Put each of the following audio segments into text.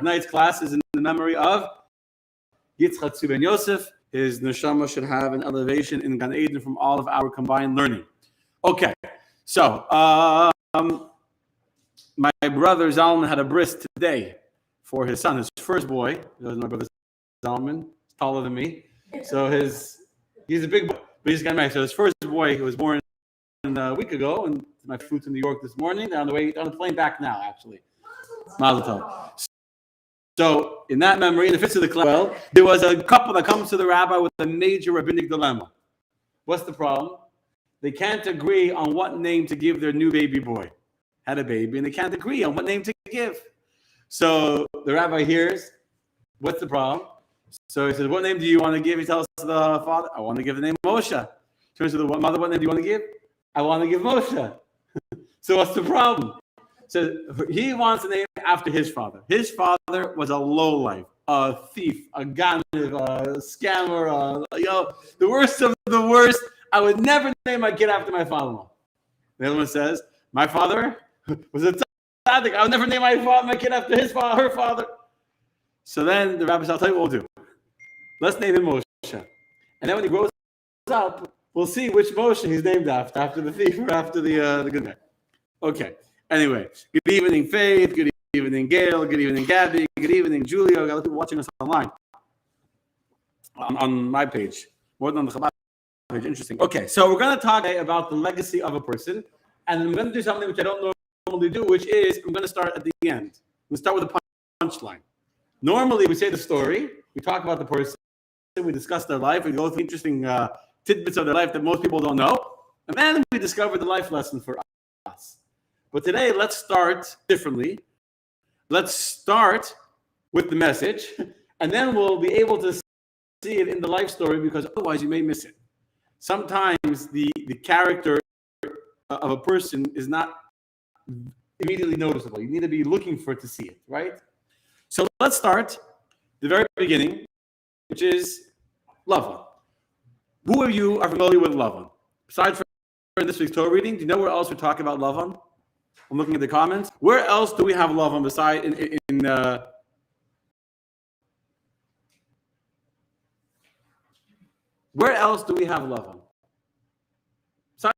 Tonight's class is in the memory of Yitzchak Tzvi ben Yosef. His neshama should have an elevation in Gan Eden from all of our combined learning. Okay, so my brother Zalman had a bris today for his son, his first boy. My brother Zalman, he's taller than me. So he's a big boy, but he's got married. So his first boy, who was born a week ago, and my flew to New York this morning. They're on the plane back now, actually. Mazel tov. So in that memory, in the fifth of the class, there was a couple that comes to the rabbi with a major rabbinic dilemma. What's the problem? They can't agree on what name to give their new baby boy. Had a baby, and they can't agree on what name to give. So the rabbi hears, what's the problem? So he says, what name do you want to give? He tells the father, I want to give the name Moshe. Turns to the mother, what name do you want to give? I want to give Moshe. So what's the problem? So he wants a name after his father. His father was a lowlife, a thief, a ganav, a scammer, the worst of the worst. I would never name my kid after my father-in-law. The other one says, my father was a tzaddik. I would never name my kid after her father. So then the rabbi said, I'll tell you what we'll do. Let's name him Moshe. And then when he grows up, we'll see which Moshe he's named after the thief or after the good guy. Okay. Anyway, good evening, Faith. Good evening, Gail. Good evening, Gabby. Good evening, Julia. I got people watching us online on my page, more than on the Chabad page. Interesting. Okay, so we're going to talk today about the legacy of a person, and I'm going to do something which I don't normally do, which is I'm going to start at the end. We'll start with a punchline. Normally, we say the story, we talk about the person, we discuss their life, we go through interesting tidbits of their life that most people don't know, and then we discover the life lesson for us. But today, let's start differently. Let's start with the message, and then we'll be able to see it in the life story, because otherwise you may miss it. Sometimes the character of a person is not immediately noticeable. You need to be looking for it to see it, right? So let's start the very beginning, which is Lavan. Who of you are familiar with Lavan? Besides from this week's Torah reading, do you know where else we talk about Lavan? I'm looking at the comments. Where else do we have Lavan besides where else do we have Lavan? Aside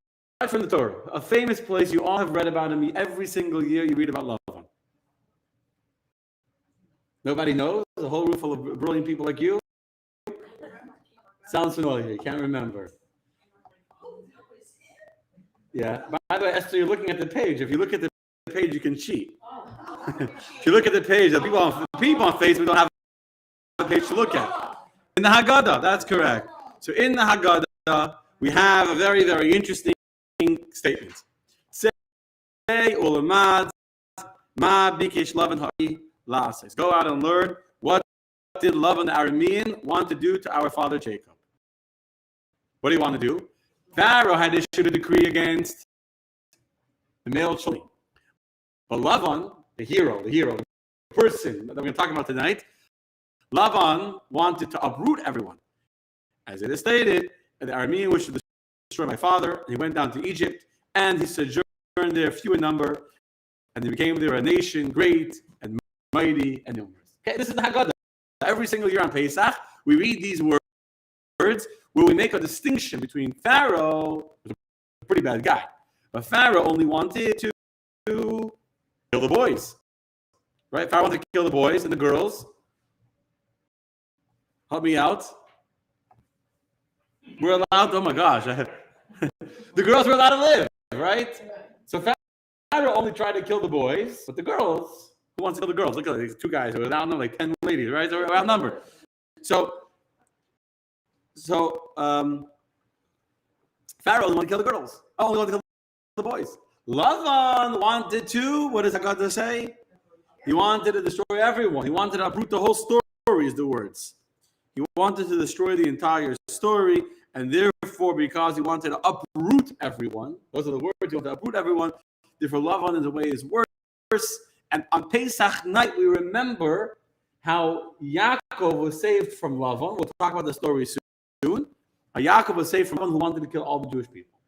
from the Torah, a famous place you all have read about him. Every single year you read about Lavan. Nobody knows? A whole room full of brilliant people like you? Sounds familiar. You can't remember. Yeah. By the way, Esther, you're looking at the page. If you look at the page, you can cheat. If you look at the page, the people on Facebook don't have a page to look at. In the Haggadah, that's correct. So in the Haggadah, we have a very, very interesting statement. Say, Ulamad, Ma Bikesh Lavan Ha'i La'ases. Go out and learn, what did Lavan the Aramean want to do to our father Jacob? What do you want to do? Pharaoh had issued a decree against the male children. But Lavan, the hero, the person that we're going to talk about tonight, Lavan wanted to uproot everyone. As it is stated, the Aramean wished to destroy my father, and he went down to Egypt, and he sojourned there few in number, and they became there a nation great and mighty and numerous. Okay, this is the Haggadah. Every single year on Pesach, we read these words where we make a distinction between Pharaoh, who's a pretty bad guy, but Pharaoh only wanted to kill the boys. Right? Pharaoh wanted to kill the boys and the girls. Help me out. We're allowed, oh my gosh. The girls were allowed to live, right? So Pharaoh only tried to kill the boys, but the girls, who wants to kill the girls? Look at these two guys who are outnumbered, like 10 ladies, right? So we're outnumbered. So Pharaoh only wanted to kill the girls. Only wanted to kill the boys. Lavan wanted to, what does Haggadah say? He wanted to destroy everyone. He wanted to uproot the whole story, is the words. He wanted to destroy the entire story, and therefore, because he wanted to uproot everyone, those are the words, he wanted to uproot everyone, therefore Lavan in a way is worse. And on Pesach night, we remember how Yaakov was saved from Lavan. We'll talk about the story soon. How Yaakov was saved from Lavan, who wanted to kill all the Jewish people.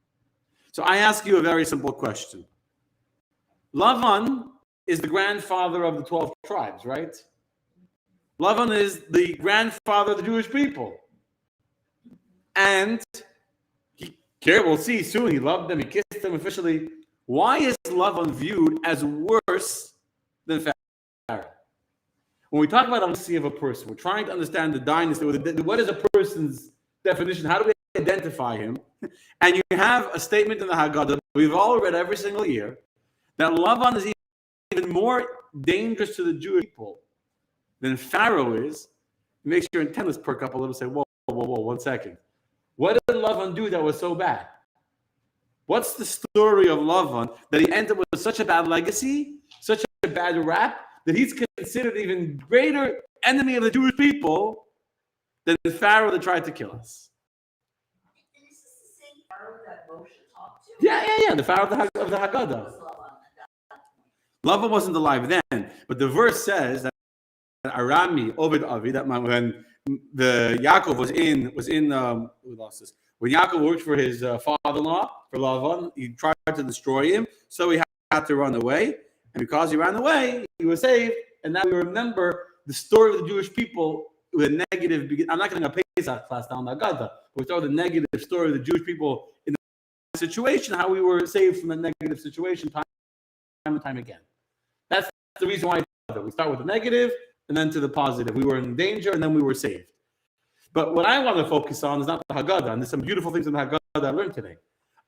So I ask you a very simple question. Lavan is the grandfather of the 12 tribes, right? Lavan is the grandfather of the Jewish people. And we'll see soon, he loved them, he kissed them officially. Why is Lavan viewed as worse than Pharaoh? When we talk about the legacy of a person, we're trying to understand the dynasty. What is a person's definition? How do we identify him? And you have a statement in the Haggadah we've all read every single year that Lavan is even more dangerous to the Jewish people than Pharaoh is. It makes your antennas perk up a little. Say, whoa, 1 second. What did Lavan do that was so bad? What's the story of Lavan that he ended up with such a bad legacy, such a bad rap, that he's considered even greater enemy of the Jewish people than the Pharaoh that tried to kill us? And is this the same Pharaoh that Moshe talked to? Yeah. The Pharaoh of the Haggadah. Lavan wasn't alive then, but the verse says that Arami, Obed Avi, that when the Yaakov we lost this. When Yaakov worked for his father-in-law, for Lavan, he tried to destroy him, so he had to run away. And because he ran away, he was saved. And now we remember the story of the Jewish people with a negative. I'm not going to Pesach class down the Haggadah. We saw the negative story of the Jewish people in the situation, how we were saved from the negative situation time and time again. That's the reason why we start with the negative and then to the positive. We were in danger and then we were saved. But what I want to focus on is not the Haggadah. And there's some beautiful things in the Haggadah that I learned today.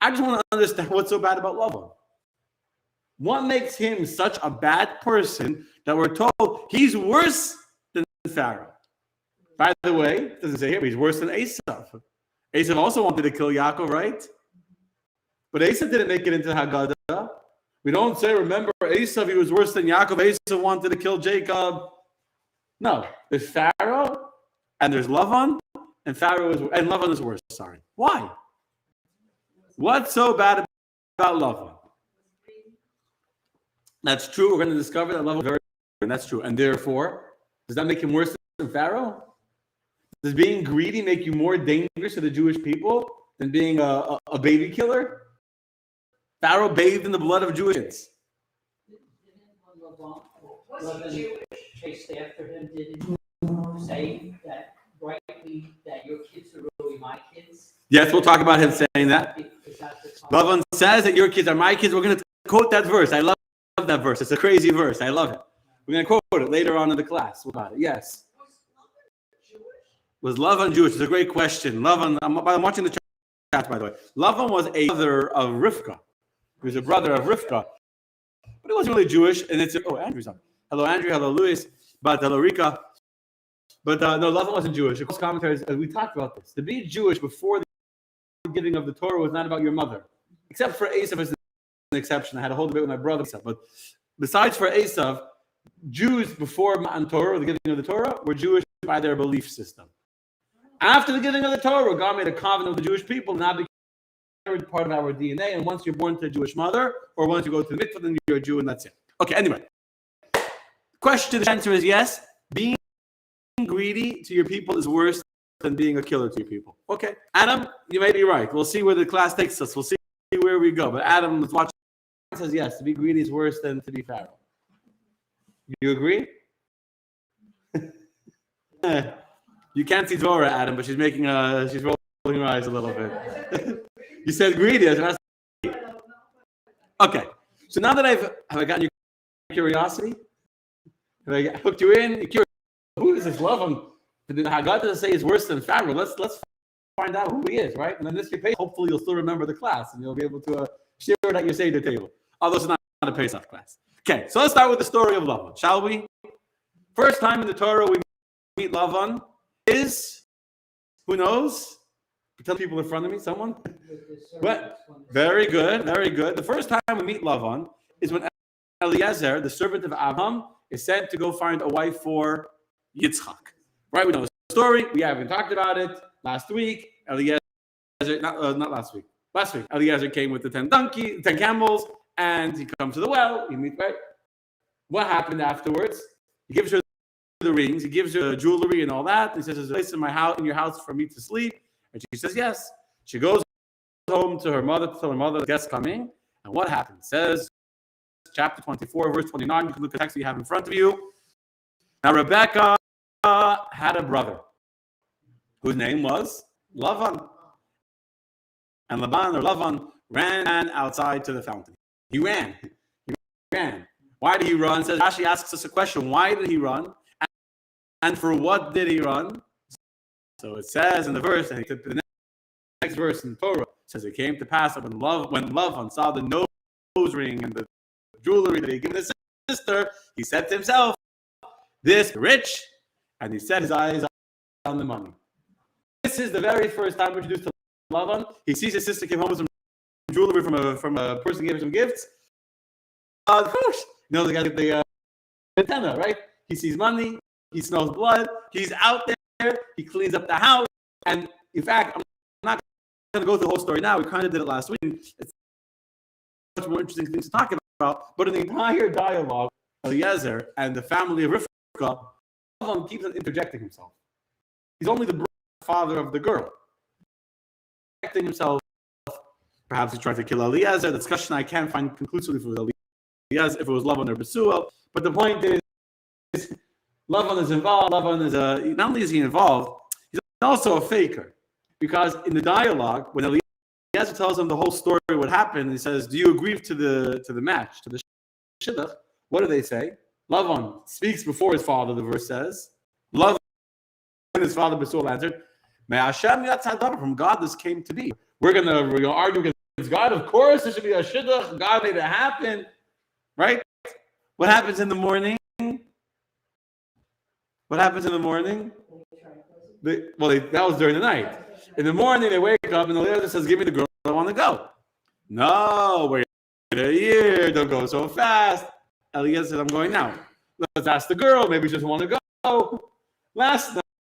I just want to understand what's so bad about Lavan. What makes him such a bad person that we're told he's worse than Pharaoh? By the way, it doesn't say here, but he's worse than Esav. Esav also wanted to kill Yaakov, right? But Esav didn't make it into Haggadah. We don't say, remember, Esav, he was worse than Yaakov. Esav wanted to kill Jacob. No, there's Pharaoh, and there's Lavan, and Lavan is worse. Sorry. Why? What's so bad about Lavan? That's true. We're going to discover that Lavan is very, and that's true. And therefore, does that make him worse than Pharaoh? Does being greedy make you more dangerous to the Jewish people than being a baby killer? Pharaoh bathed in the blood of Jewish kids. Was he Jewish? Chased after him, didn't say that rightly that your kids are really my kids? Yes, we'll talk about him saying that. Lavan says that your kids are my kids. We're going to quote that verse. I love that verse. It's a crazy verse. I love it. We're going to quote it later on in the class. What about it? Yes. Was Lavan Jewish? It's a great question. Lavan, I'm watching the chat, by the way. Lavan was a brother of Rivka. He was a brother of Rivka. But he wasn't really Jewish. And Andrew's on. Hello, Andrew. Hello, Luis. But hello, Rika. But no, Lavan wasn't Jewish. Of course, commentaries, we talked about this. To be Jewish before the giving of the Torah was not about your mother. Except for Esav as an exception. I had a whole debate with my brother. But besides for Esav, Jews before Matan Torah, the giving of the Torah, were Jewish by their belief system. After the giving of the Torah, God made a covenant with the Jewish people, now became part of our DNA. And once you're born to a Jewish mother, or once you go to the mikvah, then you're a Jew, and that's it. Okay, anyway. Question, the answer is yes. Being greedy to your people is worse than being a killer to your people. Okay. Adam, you may be right. We'll see where the class takes us. We'll see where we go. But Adam is watching. Says yes, to be greedy is worse than to be Pharaoh. You agree? You can't see Dora, Adam, but she's making she's rolling her eyes a little bit. You said greedy. Okay. So now that have I gotten your curiosity? Have I hooked you in? Who is this Lavan? The Haggadah doesn't say he's worse than Pharaoh. Let's find out who he is, right? And then this Pesach, hopefully you'll still remember the class and you'll be able to share it at your Seder table. Although it's not a Pesach class. Okay, so let's start with the story of Lavan, shall we? First time in the Torah we meet Lavan is, who knows? Tell people in front of me, someone? What? Very good, very good. The first time we meet Lavan is when Eliezer, the servant of Abraham, is sent to go find a wife for Yitzchak. Right? We know the story. We haven't talked about it last week. Eliezer, not last week. Last week, Eliezer came with the 10 camels, and he comes to the well. He meets, right? What happened afterwards? He gives her the rings. He gives her jewelry and all that. He says, "There's a place in your house for me to sleep." And she says, "Yes." She goes home to her mother to tell her mother the guest's coming. And what happened? It says, chapter 24, verse 29. You can look at the text you have in front of you. Now Rebecca had a brother whose name was Lavan. And Lavan ran outside to the fountain. He ran. Why did he run? Says Rashi asks us a question. Why did he run? And for what did he run? So it says in the verse, and the next verse in Torah says it came to pass that when Lavan saw the nose ring and the jewelry that he had given his sister, he said to himself, "This rich," and he set his eyes on the money. This is the very first time we're introduced to Lavan. He sees his sister came home with some jewelry from a person who gave him some gifts. The guy get the antenna, right? He sees money, he smells blood, he's out there, he cleans up the house, and in fact, I'm not going to go through the whole story now. We kind of did it last week. It's much more interesting things to talk about, but in the entire dialogue, Eliezer and the family of Rivka, Lavan keeps on interjecting himself. He's only the father of the girl. Interjecting himself. Perhaps he tried to kill Eliezer. The discussion I can't find conclusively if it was Eliezer, if it was Lavan or Besuel. But the point is, Lavan is involved. Lavan is not only is he involved, he's also a faker. Because in the dialogue, when Eliezer tells him the whole story, what happened, he says, "Do you agree to the match, to the shidduch?" What do they say? Lavan speaks before his father. The verse says, "Lavan," and his father Besuel answered, "May Hashem yatzadav, from God this came to be." We're gonna argue against God. Of course, there should be a shidduch. God made it happen, right? What happens in the morning? What happens in the morning? That was during the night. In the morning, they wake up and the leader says, "Give me the girl. I want to go." No, wait a year. Don't go so fast. Eliezer said, "I'm going now. Let's ask the girl. Maybe she doesn't want to go." Last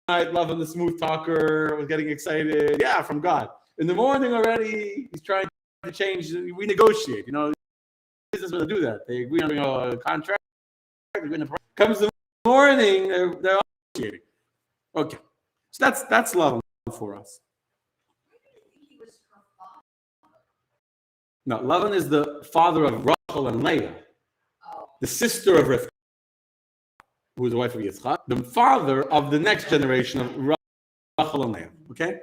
night, Lavan, the smooth talker, was getting excited. Yeah, from God. In the morning already, he's trying to change. We negotiate. Business going to do that. They agree on a contract. Comes the morning, they're negotiating. Okay, so that's Lavan for us. No, Lavan is the father of Rachel and Leah, the sister of Rivka, who is the wife of Yitzchak, the father of the next generation of Rachel and Leah. Okay.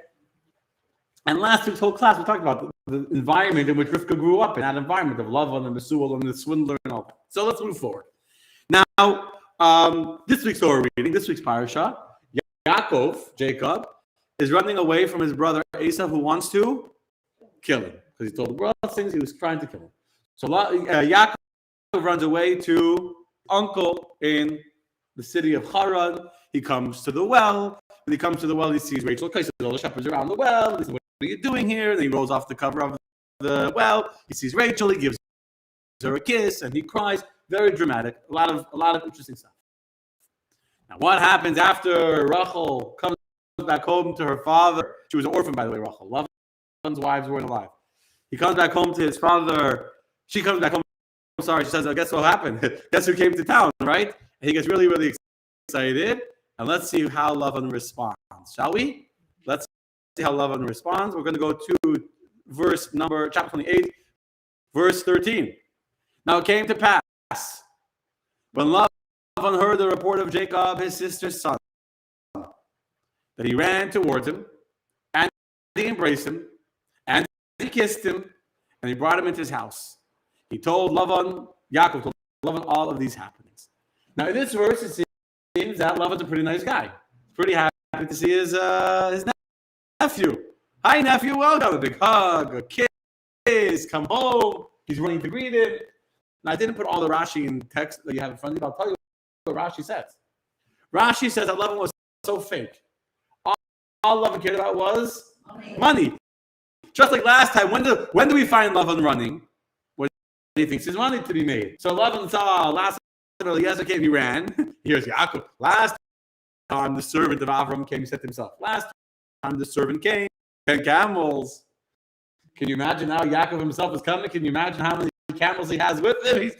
And last week's whole class, we talked about the environment in which Rivka grew up in, that environment of Lavan and Besuel and the swindler and all that. So let's move forward. Now, this week's Torah reading, this week's parasha, Jacob, is running away from his brother Esau, who wants to kill him. Because he told the brother things, he was trying to kill him. So Yaakov runs away to uncle in the city of Haran. He comes to the well. When he comes to the well, he sees Rachel. He sees all the shepherds around the well. He says, "What are you doing here?" And he rolls off the cover of the well. He sees Rachel. He gives her a kiss, and he cries. Very dramatic. A lot of interesting stuff. Now, what happens after Rachel comes back home to her father? She was an orphan, by the way, Rachel. Lavan's wives weren't alive. He comes back home to his father. She comes back home. She says, "Oh, guess what happened? Guess who came to town, right?" And he gets really, really excited. And let's see how Lavan responds, shall we? Let's see how Lavan responds. We're going to go to chapter 28, verse 13. Now it came to pass, when Lavan heard the report of Jacob, his sister's son, that he ran towards him, and he embraced him, and he kissed him, and he brought him into his house. He told Yaakov told Lavan all of these happenings. Now in this verse, it seems that Lavan's a pretty nice guy. Pretty happy to see his nephew. "Hi, nephew, welcome." A big hug, a kiss, come home. He's running to greet him. Now, I didn't put all the Rashi in text that you have in front of you, but I'll tell you what Rashi says. Rashi says that Lavan was so fake. All Lavan cared about was money. Just like last time, when do we find Lavan running? When he thinks there's money to be made. So Lavan saw last time Eliezer came, he ran. Here's Yaakov. Last time the servant of Avram came, he said to himself, last time the servant came, 10 camels. Can you imagine now Yaakov himself is coming? Can you imagine how many camels he has with him?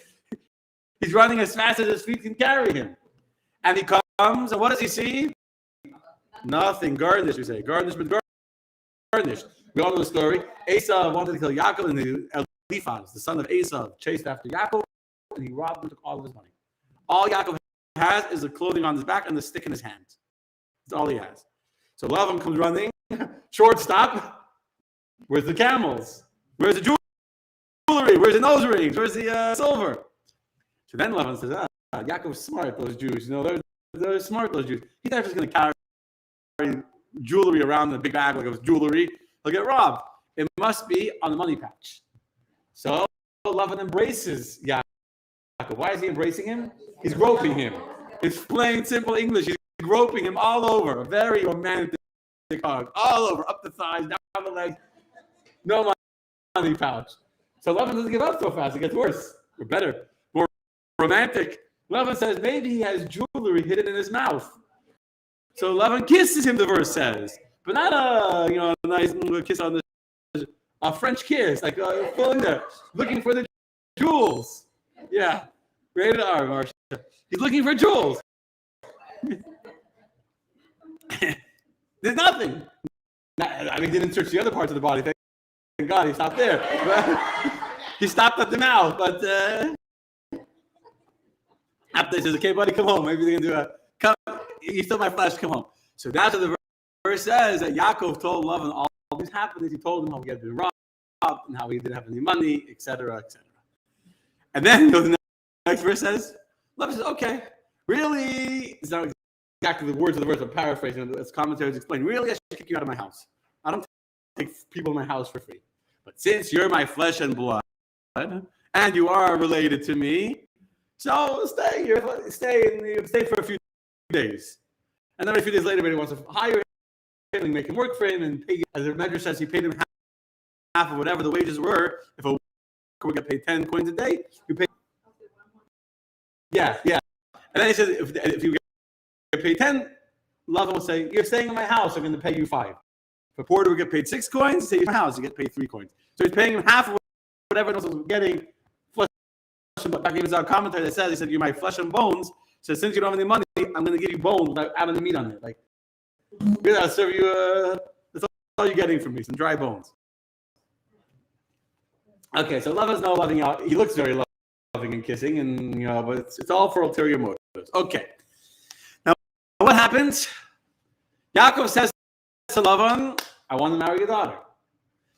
He's running as fast as his feet can carry him. And he comes, and what does he see? Nothing. Garnished, we say. Garnished with garnished. We all know the story. Esau wanted to kill Yaakov, and Eliphaz, the son of Esau, chased after Yaakov, and he robbed him, took all of his money. All Yaakov has is the clothing on his back and the stick in his hand. That's all he has. So Lavan comes running, shortstop. Where's the camels? Where's the jewelry? Where's the nose rings? Where's the silver? So then Lavan says, Yaakov's smart, those Jews. They're smart, those Jews. He's not just going to carry jewelry around in a big bag like it was jewelry. He'll get robbed. It must be on the money patch. So Lavan embraces Yaakov. Why is he embracing him? He's groping him. It's plain, simple English. He's groping him all over. A very romantic hug. All over. Up the thighs, down the legs. No money pouch. So Lavan doesn't give up so fast. It gets worse. Or better. More romantic. Lavan says maybe he has jewelry hidden in his mouth. So Lavan kisses him, the verse says. But not a nice kiss on a French kiss. Like pulling there. Looking for the jewels. Yeah, rated R, Marcia. He's looking for jewels. There's nothing. He didn't search the other parts of the body. Thank God he stopped there. He stopped at the mouth. But after he says, "Okay, buddy, come home. Maybe they can do you stole my flesh. Come home." So that's what the verse says that Yaakov told Lavan all these happenings. He told him how he had been robbed and how he didn't have any money, etc., etc. And then the next verse says, Lavan says, okay, really, it's not exactly the words of the verse, I'm paraphrasing, as commentaries explain, really, I should kick you out of my house. I don't take people in my house for free. But since you're my flesh and blood, and you are related to me, so stay for a few days. And then a few days later, he wants to hire him and make him work for him and pay, as the Medrash says, he paid him half of whatever the wages were. If a we get paid 10 coins a day. You pay. Yeah. And then he says, if you get paid 10, Lavan will say, you're staying in my house, I'm going to pay you 5. If a porter would get paid 6 coins, say, in my house, you get paid 3 coins. So he's paying him half of whatever else was getting. Flesh and blood. Back in his commentary that says, he said, you're my flesh and bones. So since you don't have any money, I'm going to give you bones without having the meat on it. Like, really, I'll serve you, that's all you're getting from me, some dry bones. Okay, so Lavan's not loving out. He looks very loving and kissing, and but it's all for ulterior motives. Okay. Now, what happens? Yaakov says to Lavan, "I want to marry your daughter."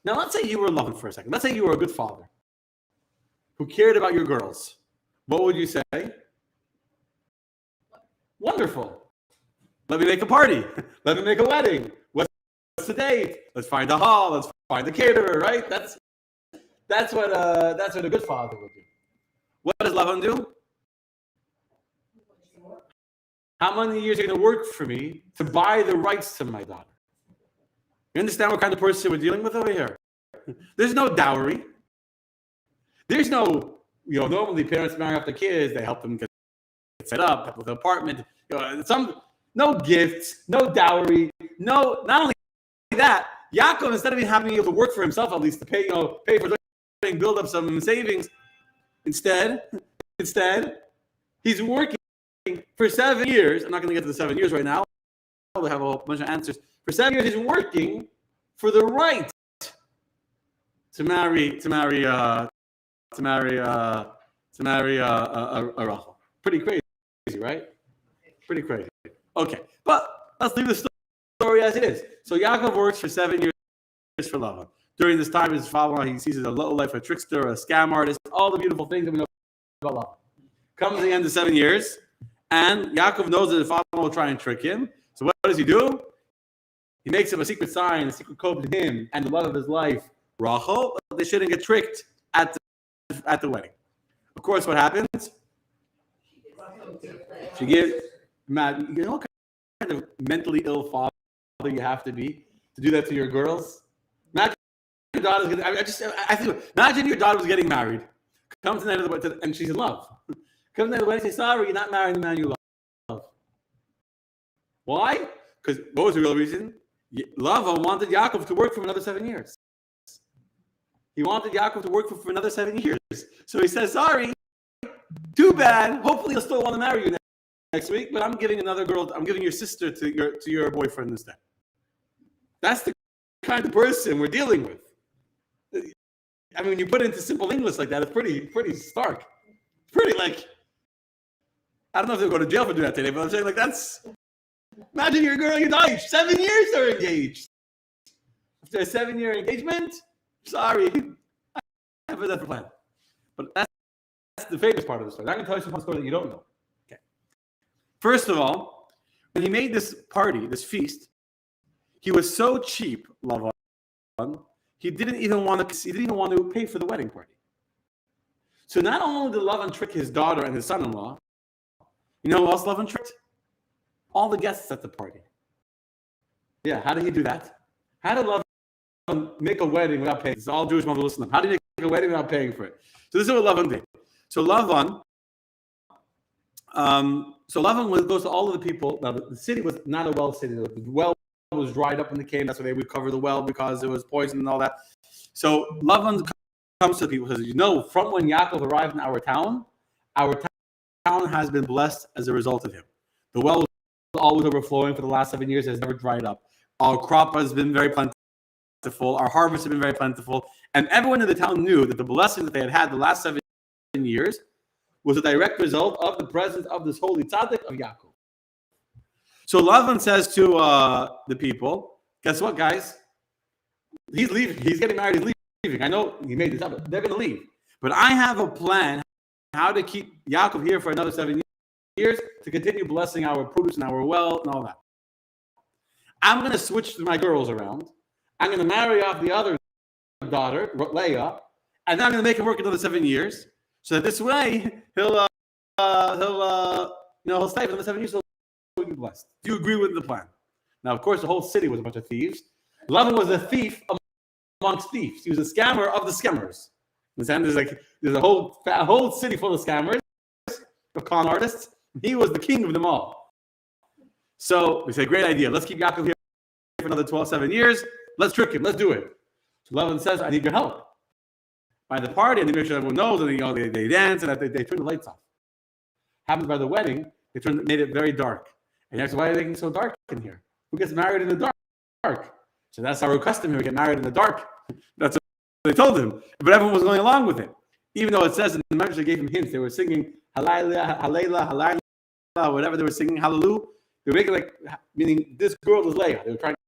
Now, let's say you were Lavan for a second. Let's say you were a good father who cared about your girls. What would you say? Wonderful. Let me make a party. Let me make a wedding. What's the date? Let's find a hall. Let's find a caterer. Right? That's what a good father would do. What does Lavan do? How many years are you going to work for me to buy the rights to my daughter? You understand what kind of person we're dealing with over here? There's no dowry. There's no, normally parents marry off the kids, they help them get set up, help with an apartment, no gifts, no dowry, not only that, Yaakov, instead of having able to work for himself at least to pay for build up some savings. Instead, he's working for 7 years. I'm not going to get to the 7 years right now. I'll have a whole bunch of answers. For 7 years, he's working for the right to marry Rachel. Pretty crazy, right? Pretty crazy. Okay, but let's leave the story as it is. So Yaakov works for 7 years for Lavan. During this time, his father, he sees as a low life, a trickster, a scam artist, all the beautiful things that we know about Lavan. Comes the end of 7 years, and Yaakov knows that his father will try and trick him. So what does he do? He makes him a secret sign, a secret code to him and the love of his life, Rachel, but they shouldn't get tricked at the wedding. Of course, what happens? She gives, what kind of mentally ill father you have to be to do that to your girls? Imagine your daughter's imagine your daughter was getting married, comes to the end of the wedding, and she's in love. Comes to the end of the wedding, says, "Sorry, you're not marrying the man you love." Why? Because what was the real reason? Lavan wanted Yaakov to work for another 7 years. He wanted Yaakov to work for another 7 years. So he says, "Sorry, too bad. Hopefully, he'll still want to marry you next week, but I'm giving another girl. I'm giving your sister to your boyfriend instead." That's the kind of person we're dealing with. I mean, when you put it into simple English like that, it's pretty stark. Pretty like, I don't know if they'll go to jail for doing that today, but I'm saying like that's. Imagine you're a girl engaged. 7 years they're engaged. After a 7-year engagement, sorry, I have a different plan. But that's the famous part of the story. I'm going to tell you some story that you don't know. Okay. First of all, when he made this party, this feast, he was so cheap, Lavan. He didn't even want to pay for the wedding party. So not only did Lavan trick his daughter and his son-in-law, you know who else Lavan tricked? All the guests at the party. Yeah, how did he do that? How did Lavan make a wedding without paying? It's all Jewish mothers listening. How did he make a wedding without paying for it? So this is what Lavan did. So Lavan goes to all of the people. Now the city was not a well city. The well was dried up when they came. That's why they would cover the well because it was poison and all that. So Lavan comes to the people and says, you know, from when Yaakov arrived in our town has been blessed as a result of him. The well was always overflowing for the last 7 years. It has never dried up. Our crop has been very plentiful. Our harvest has been very plentiful. And everyone in the town knew that the blessing that they had had the last 7 years was a direct result of the presence of this holy tzaddik of Yaakov. So Lavan says to the people, guess what, guys? He's leaving. He's getting married. He's leaving. I know he made this up, but they're going to leave. But I have a plan how to keep Yaakov here for another 7 years to continue blessing our produce and our well and all that. I'm going to switch my girls around. I'm going to marry off the other daughter, Leah, and then I'm going to make him work another 7 years. So that this way he'll stay for another 7 years. So he'll be blessed. Do you agree with the plan? Now, of course, the whole city was a bunch of thieves. Lavan was a thief amongst thieves. He was a scammer of the scammers. There's a whole city full of scammers, of con artists. He was the king of them all. So we say, great idea. Let's keep Yaakov here for another 7 years. Let's trick him. Let's do it. So Lavan says, I need your help. By the party, and they make sure everyone knows, and they dance, and they turn the lights off. Happens by the wedding, made it very dark. And you ask, why are they making it so dark in here? Who gets married in the dark? So that's our custom here. We get married in the dark. That's what they told him. But everyone was going along with it. Even though it says in the message they gave him hints. They were singing Halayla, Halayla, Halayla, whatever they were singing, Hallelujah. They were making meaning this girl is Leah. They were trying to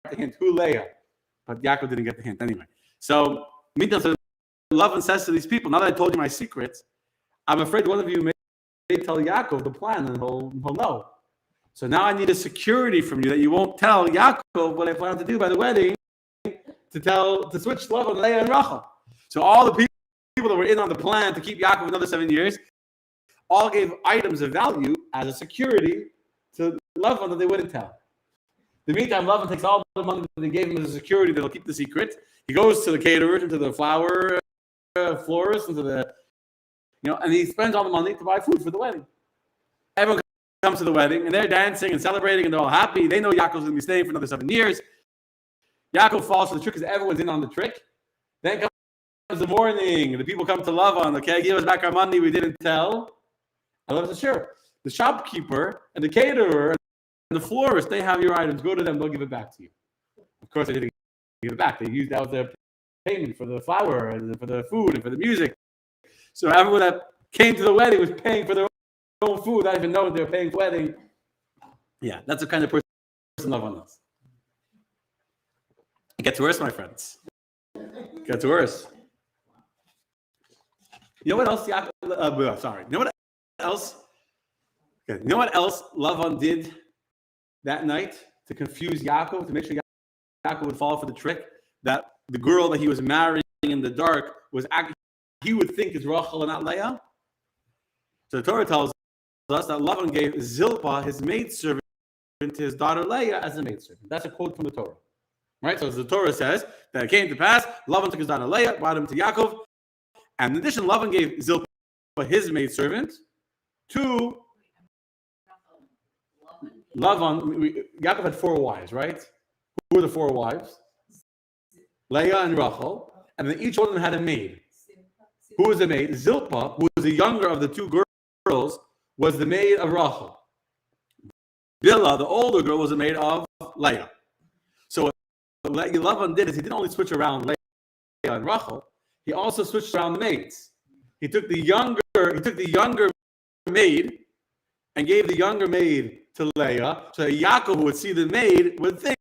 get the hint, who Leah? But Yaakov didn't get the hint anyway. So, meantime, Lavan says to these people, now that I told you my secrets, I'm afraid one of you may tell Yaakov the plan and he'll know. So now I need a security from you that you won't tell Yaakov what I plan to do by the wedding to switch Lavan, Leah, and Rachel. So all the people that were in on the plan to keep Yaakov another 7 years all gave items of value as a security to Lavan that they wouldn't tell. In the meantime, Lavan takes all the money that they gave him as a security that'll keep the secret. He goes to the caterers and to the flower florist and to the, and he spends all the money to buy food for the wedding. Everyone comes to the wedding and they're dancing and celebrating and they're all happy. They know Yaakov's going to be staying for another 7 years. Yaakov falls for the trick because everyone's in on the trick. Then comes the morning and the people come to Lavan. Okay, give us back our money we didn't tell. And Lavan says, sure. The shopkeeper and the caterer and the florist, they have your items. Go to them. They'll give it back to you. Of course, they didn't give it back. That was their payment for the flower and for the food and for the music. So everyone that came to the wedding was paying for their own food. I didn't even know they were paying for the wedding. Yeah, that's the kind of person Lavan is. It gets worse, my friends. It gets worse. You know what else? Sorry. You know what else? Okay. You know what else Lavan did that night to confuse Yaakov, to make sure Yaakov would fall for the trick? That the girl that he was marrying in the dark was actually, he would think is Rachel and not Leah. So the Torah tells us that Lavan gave Zilpah, his maidservant, to his daughter Leah as a maidservant. That's a quote from the Torah. Right? So as the Torah says, that it came to pass, Lavan took his daughter Leah, brought him to Yaakov, and in addition, Lavan gave Zilpah, his maidservant, to Lavan. Yaakov had 4 wives, right? Who were the 4 wives? Leah and Rachel, and then each one of them had a maid. Who was the maid? Zilpah, who was the younger of the 2 girls, was the maid of Rachel. Bilhah, the older girl, was the maid of Leah. So what Lavan did is he didn't only switch around Leah and Rachel, he also switched around the maids. He took the younger maid and gave the younger maid to Leah, so that Yaakov, who would see the maid, would think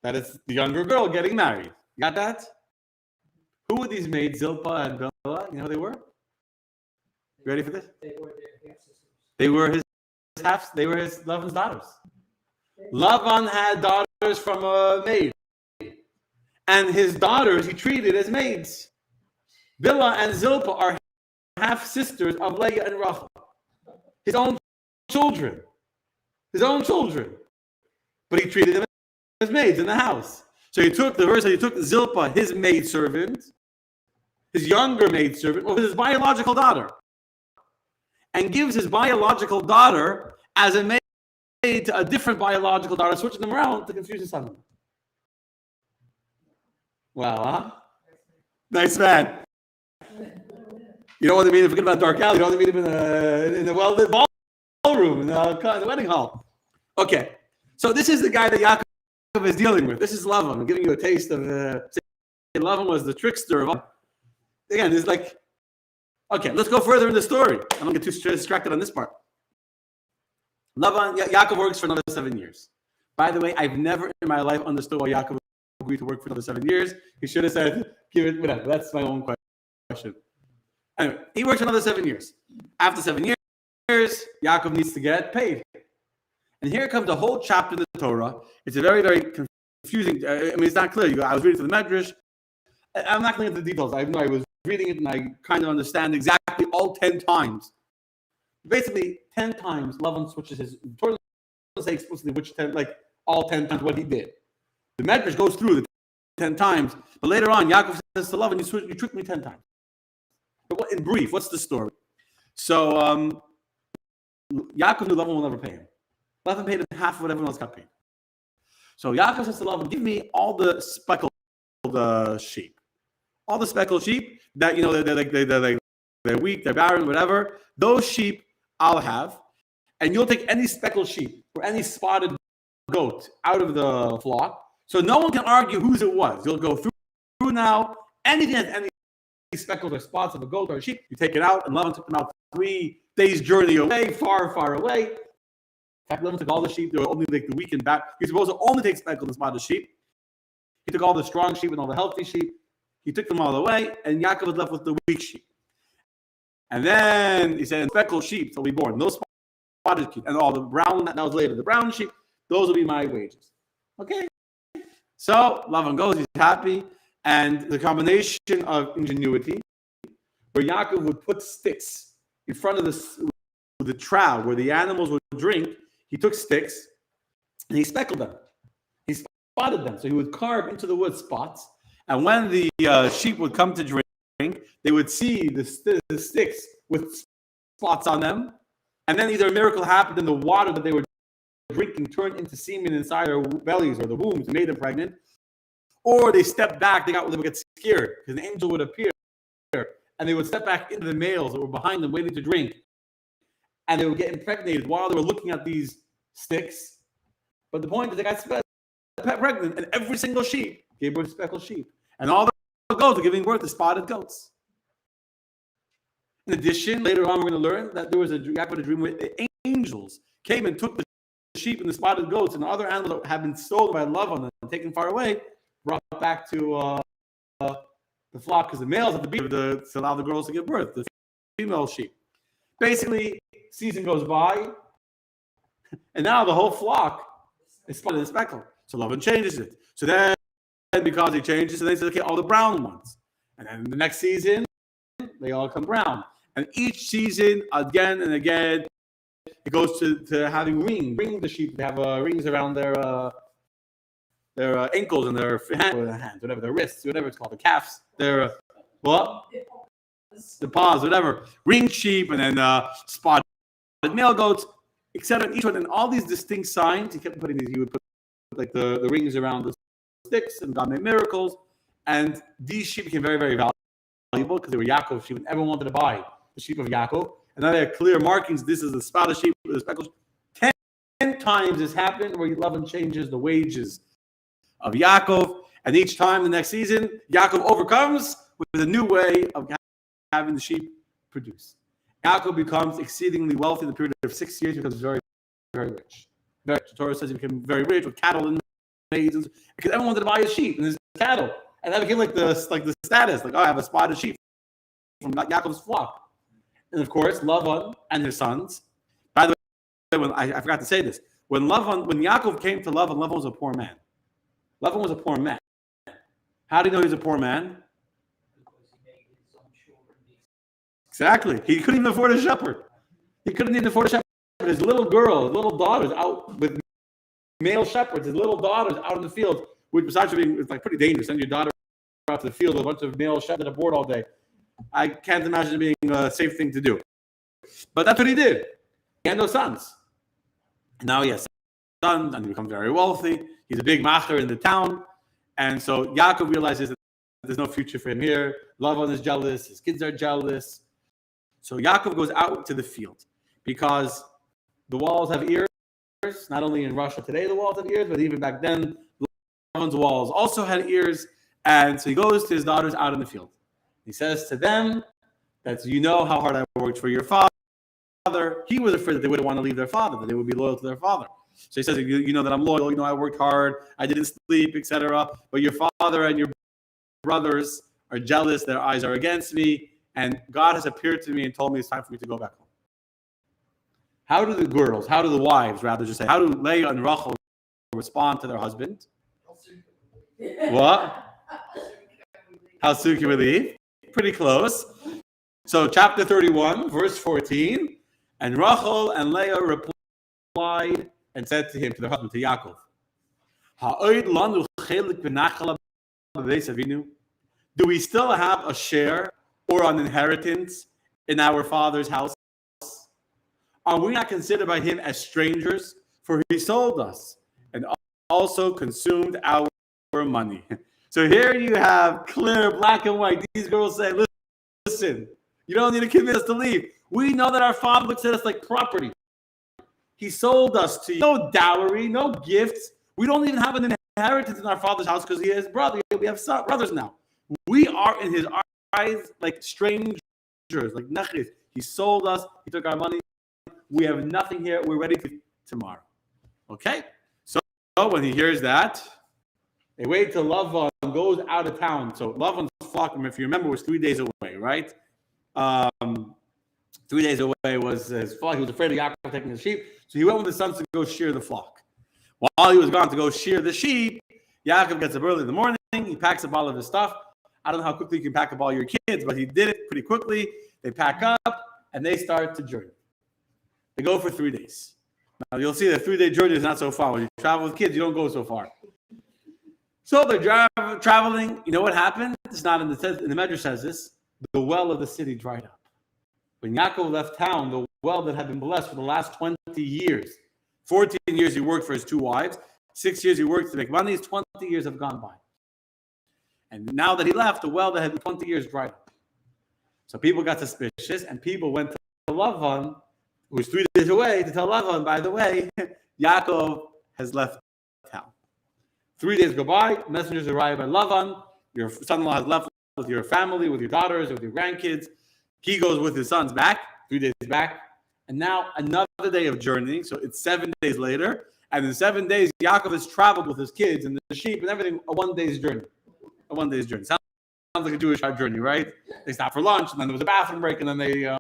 that it's the younger girl getting married. You got that? Who were these maids, Zilpah and Bilhah? You know who they were? You ready for this? They were their half sisters. They were his Lavan's daughters. Lavan had daughters from a maid. And his daughters he treated as maids. Bilhah and Zilpah are half sisters of Leah and Rachel. His own children. But he treated them as maids in the house. So he took Zilpah, his maidservant, his younger maidservant, or his biological daughter, and gives his biological daughter as a maid to a different biological daughter, switching them around to confuse his son. Wow, huh? Nice man. You know what I mean? Forget about dark alley. You know what I mean? In the well-lit ballroom, in the wedding hall. Okay, so this is the guy that Yaakov is dealing with. This is Lavan. I'm giving you a taste of. Lavan was the trickster of. Again, it's like. Okay, let's go further in the story. I don't get too distracted on this part. Yaakov works for another 7 years. By the way, I've never in my life understood why Yaakov agreed to work for another 7 years. He should have said, give it, whatever. That's my own question. Anyway, he works for another 7 years. After 7 years, Yaakov needs to get paid. And here comes a whole chapter in the Torah. It's a very, very confusing. It's not clear. I was reading to the Medrash. I'm not going to get the details. I know I was reading it and I kind of understand exactly all 10 times. Basically, 10 times Lavan switches his. Torah doesn't say explicitly which 10, like all 10 times what he did. The Medrash goes through the 10 times, but later on, Yaakov says to Lavan, you tricked me 10 times. But in brief, what's the story? So, Yaakov knew Lavan will never pay him. Lavan paid him half of what everyone else got paid. So Yaakov says to Lavan, give me all the speckled sheep. All the speckled sheep that, they're weak, they're barren, whatever. Those sheep I'll have. And you'll take any speckled sheep or any spotted goat out of the flock. So no one can argue whose it was. You'll go through now. Anything that any speckled or spots of a goat or a sheep, you take it out. And Lavan took them out 3 days' journey away, far, far away. In fact, Lavan took all the sheep. They were only like the weak and bad. He's supposed to only take speckled and spotted sheep. He took all the strong sheep and all the healthy sheep. He took them all away, and Yaakov was left with the weak sheep. And then he said, speckled sheep will be born. Those spotted sheep and all the brown, that was later. The brown sheep, those will be my wages. Okay. So Lavan goes, he's happy. And the combination of ingenuity, where Yaakov would put sticks in front of the trough where the animals would drink, he took sticks and he speckled them. He spotted them. So he would carve into the wood spots. And when the sheep would come to drink, they would see the sticks with spots on them. And then either a miracle happened and the water that they were drinking turned into semen inside their bellies or the wombs and made them pregnant. Or they stepped back, they would get scared because an angel would appear and they would step back into the males that were behind them waiting to drink. And they would get impregnated while they were looking at these sticks. But the point is they got pregnant and every single sheep gave birth to speckled sheep. And all the goats are giving birth to spotted goats. In addition, later on we're going to learn that there was a dream where angels came and took the sheep and the spotted goats and the other animals that had been stolen by Lavan and taken far away, brought back to the flock because the males had to be to allow the girls to give birth, the female sheep. Basically, season goes by, and now the whole flock is spotted and speckled. So Lavan changes it. So then, because he changes, so they say, okay, all the brown ones. And then the next season, they all come brown. And each season, again and again, it goes to having rings. Ring the sheep, they have rings around their ankles and their hands, whatever, their wrists, whatever it's called, the calves, their what? The paws, whatever. Ring sheep, and then spotted male goats, etc. Each one, and all these distinct signs, he kept putting these, he would put like the rings around the sticks, and God made miracles. And these sheep became very, very valuable because they were Yaakov sheep, and everyone wanted to buy the sheep of Yaakov. And now they had clear markings. This is the spotted sheep, the speckled sheep. 10 times this happened where Lavan changes the wages of Yaakov, and each time the next season, Yaakov overcomes with a new way of having the sheep produce. Yaakov becomes exceedingly wealthy in the period of 6 years. He becomes very, very rich. Very rich. The Torah says he became very rich with cattle and maids, because everyone wanted to buy his sheep and his cattle, and that became like the status. Like, oh, I have a spotted sheep from Yaakov's flock. And of course, Lavan and his sons. By the way, when I forgot to say this, when Yaakov came to Lavan, Lavan was a poor man. Lavan was a poor man. How do you know he was a poor man? Exactly. He couldn't even afford a shepherd. He couldn't even afford a shepherd. His little girl, his little daughters out with male shepherds, his little daughters out in the field, which besides being, it's like pretty dangerous. Send your daughter out to the field with a bunch of male shepherds at board all day. I can't imagine it being a safe thing to do. But that's what he did. He had no sons. And now he has sons and he becomes very wealthy. He's a big macher in the town. And so Yaakov realizes that there's no future for him here. Lavan is jealous. His kids are jealous. So Yaakov goes out to the field because the walls have ears. Not only in Russia today the walls have ears, but even back then, Lavan's walls also had ears. And so he goes to his daughters out in the field. He says to them that you know how hard I worked for your father. He was afraid that they wouldn't want to leave their father, that they would be loyal to their father. So he says, you know that I'm loyal, you know I worked hard, I didn't sleep, etc. But your father and your brothers are jealous, their eyes are against me, and God has appeared to me and told me it's time for me to go back home. How do the wives rather just say, how do Leah and Rachel respond to their husband? What? How soon can we leave? Pretty close. So chapter 31, verse 14, and Rachel and Leah replied and said to him, to their husband, to Yaakov, do we still have a share or an inheritance in our father's house? Are we not considered by him as strangers? For he sold us and also consumed our money. So here you have clear black and white. These girls say, listen, you don't need to convince us to leave. We know that our father looks at us like property. He sold us to you. No dowry, no gifts. We don't even have an inheritance in our father's house because he has brothers. We have brothers now. We are in his eyes like strangers, like nechis. He sold us. He took our money. We have nothing here. We're ready tomorrow. Okay? So when he hears that, they wait till Lavan goes out of town. So Lavan's flock, if you remember, was 3 days away, right? 3 days away was his flock. He was afraid of Yaakov taking his sheep. So he went with his sons to go shear the flock. While he was gone to go shear the sheep, Yaakov gets up early in the morning. He packs up all of his stuff. I don't know how quickly you can pack up all your kids, but he did it pretty quickly. They pack up, and they start to journey. They go for 3 days. Now, you'll see that 3-day journey is not so far. When you travel with kids, you don't go so far. So they're traveling. You know what happened? It's not in the Medrash says this. The well of the city dried up. When Yaakov left town, the well that had been blessed for the last 20 years, 14 years he worked for his 2 wives, 6 years he worked to make money, 20 years have gone by. And now that he left, the well that had been 20 years dried up. So people got suspicious, and people went to Lavan, who was 3 days away, to tell Lavan, by the way, Yaakov has left town. 3 days go by, messengers arrive at Lavan, your son-in-law has left with your family, with your daughters, with your grandkids. He goes with his sons back, 3 days back, and now another day of journeying, so it's 7 days later, and in 7 days, Yaakov has traveled with his kids and the sheep and everything, a 1 day's journey. A 1 day's journey. Sounds like a Jewish journey, right? They stopped for lunch, and then there was a bathroom break, and then they,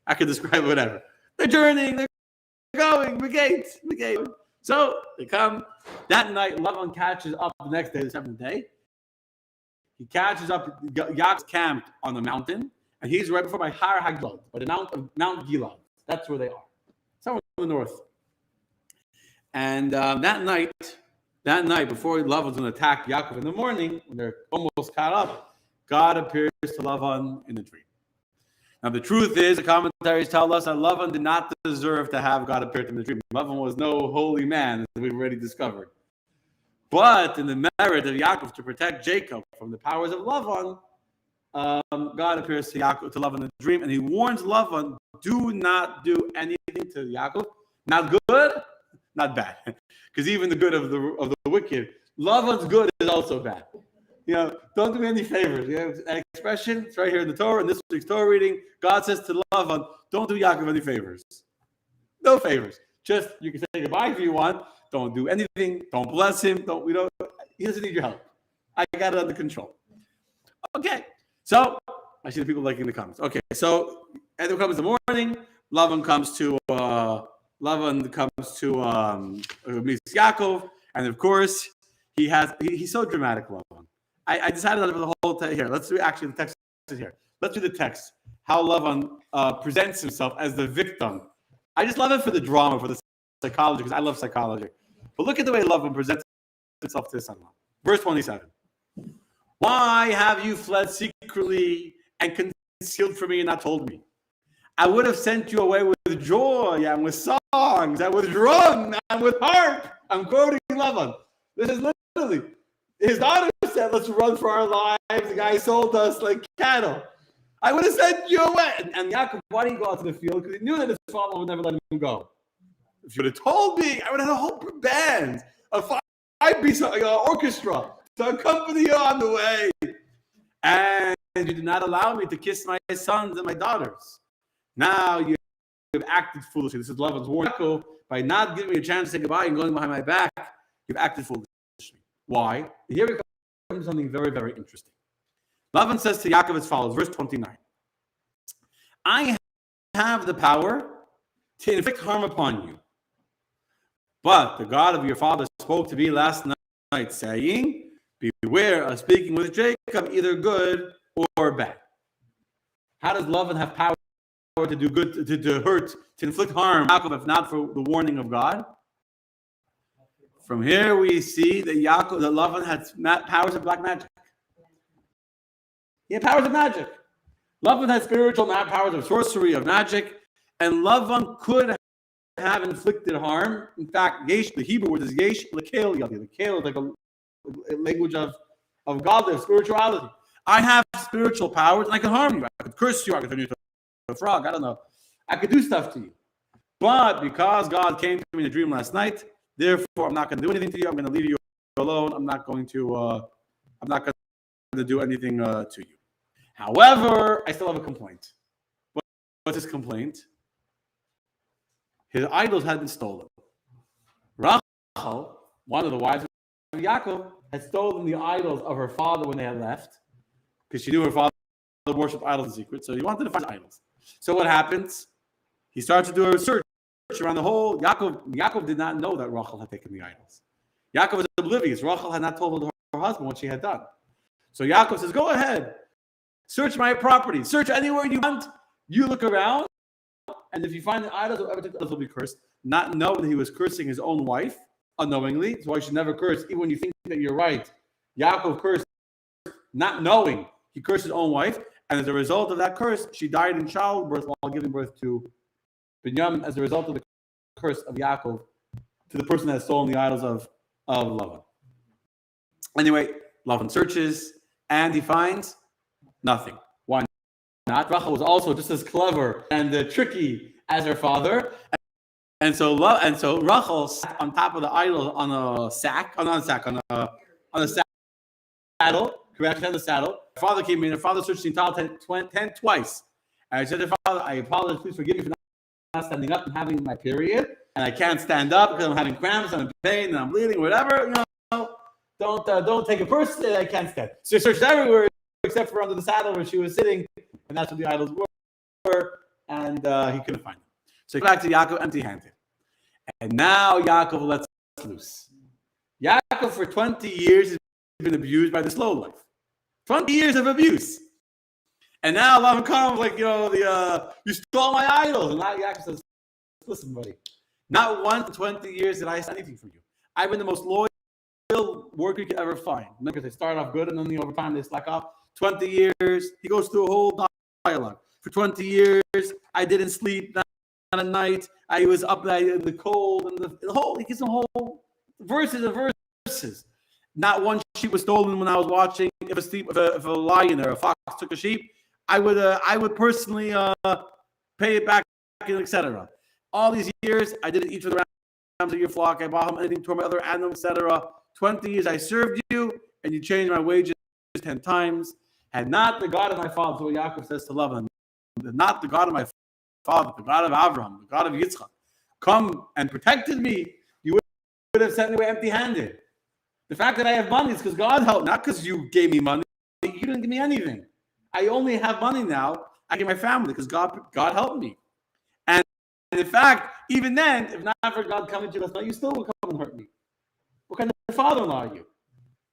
I could describe it, whatever. They're journeying, they're going, Brigade. So they come. That night, Lavan catches up the next day, the 7th day. He catches up, Yaakov's camped on the mountain, and he's right before by Har HaGilad, by the Mount Gilad. That's where they are, somewhere in the north. And that night, before Lavan's going to attack Yaakov in the morning, when they're almost caught up, God appears to Lavan in a dream. Now, the truth is, the commentaries tell us that Lavan did not deserve to have God appear to him in the dream. Lavan was no holy man, as we've already discovered. But in the merit of Yaakov to protect Jacob from the powers of Lavan, God appears to Lavan in a dream, and he warns Lavan, do not do anything to Yaakov. Not good, not bad. Because even the good of the wicked, Lavan's good is also bad. Don't do me any favors. An expression, it's right here in the Torah, in this week's Torah reading. God says to Lavan, don't do Yaakov any favors. No favors. Just, you can say goodbye if you want. Don't do anything. Don't bless him. He doesn't need your help. I got it under control. Okay. So, I see the people liking the comments. Okay. So, and it comes the morning. Lavan comes to meets Yaakov. And of course, he's so dramatic, Lavan. I decided on the whole thing here. Let's do actually the text is here. Let's do the text. How Lavan presents himself as the victim. I just love it for the drama, for the psychology, because I love psychology. But look at the way Lavan presents himself to his son. Verse 27. Why have you fled secretly and concealed from me and not told me? I would have sent you away with joy and with songs and with drum and with harp. I'm quoting Lavan. This is literally, his daughter said, let's run for our lives. The guy sold us like cattle. I would have sent you away. And Yaakov, why didn't he go out to the field? Because he knew that his father would never let him go. If you would have told me, I would have had a whole band, a five-piece orchestra to accompany you on the way. And you did not allow me to kiss my sons and my daughters. Now you have acted foolishly. This is Lavan's warning. By not giving me a chance to say goodbye and going behind my back, you've acted foolishly. Why? Here we come to something very, very interesting. Lavan says to Yaakov as follows, verse 29. I have the power to inflict harm upon you. But the God of your father spoke to me last night, saying, beware of speaking with Jacob, either good or bad. How does Lavan have power to do good, to hurt, to inflict harm, Yaakov, if not for the warning of God? From here we see that Lavan had powers of black magic. He had powers of magic. Lavan had spiritual powers of sorcery, of magic, and Lavan could have inflicted harm. In fact, yesh, the Hebrew word is yesh lekel yadi. Lekel is like a language of godly, of spirituality. I have spiritual powers, and I can harm you. I could curse you. I could turn you into a frog. I don't know. I could do stuff to you. But because God came to me in a dream last night, therefore I'm not going to do anything to you. I'm going to leave you alone. I'm not going to do anything to you. However, I still have a complaint. What's his complaint? His idols had been stolen. Rachel, one of the wives of Yaakov, had stolen the idols of her father when they had left, because she knew her father worshipped idols in secret, so he wanted to find idols. So what happens? He starts to do a search around the whole. Yaakov did not know that Rachel had taken the idols. Yaakov was oblivious. Rachel had not told her husband what she had done. So Yaakov says, go ahead. Search my property. Search anywhere you want. You look around, and if you find the idols, whoever took the idols will be cursed. Not knowing that he was cursing his own wife unknowingly. That's why you should never curse, even when you think that you're right. Yaakov cursed, not knowing. He cursed his own wife, and as a result of that curse, she died in childbirth while giving birth to Binyamin as a result of the curse of Yaakov to the person that has stolen the idols of Lavan. Anyway, Lavan searches, and he finds nothing. Why not? Rachel was also just as clever and tricky as her father, and so Rachel sat on top of the idol on a saddle. Correct, on the saddle. Her father came in. Her father searched the entire tent twice. And I said to her father, I apologize. Please forgive me for not standing up and having my period, and I can't stand up because I'm having cramps, I'm in pain, and I'm bleeding, whatever. Don't take it personally. I can't stand. So he searched everywhere except for under the saddle where she was sitting, and that's what the idols were, and he couldn't find them. So he came back to Yaakov empty-handed, and now Yaakov lets loose. Yaakov for 20 years has been abused by the slow life. 20 years of abuse, and now Lavan comes like you stole my idols, and now Yaakov says, "Listen, buddy, not once in 20 years did I say anything for you. I've been the most loyal worker you could ever find. Because they start off good, and then over time they slack off. 20 years, he goes through a whole dialogue. For 20 years, I didn't sleep not at night. I was up in the cold, and the whole. He gives some whole verses and verses. Not one sheep was stolen when I was watching. If a lion or a fox took a sheep, I would personally pay it back, etc. All these years, I didn't eat for the rams of your flock. I bought him anything, toward my other animals, etc. 20 years I served you, and you changed my wages 10 times. Had not the God of my father, so Yaakov says to Lavan, not the God of my father, the God of Abraham, the God of Yitzchak, come and protected me, you would have sent me away empty-handed. The fact that I have money is because God helped, not because you gave me money. You didn't give me anything. I only have money now. I give my family because God helped me. And in fact, even then, if not for God coming to us, you still would come and hurt me. What kind of father-in-law are you?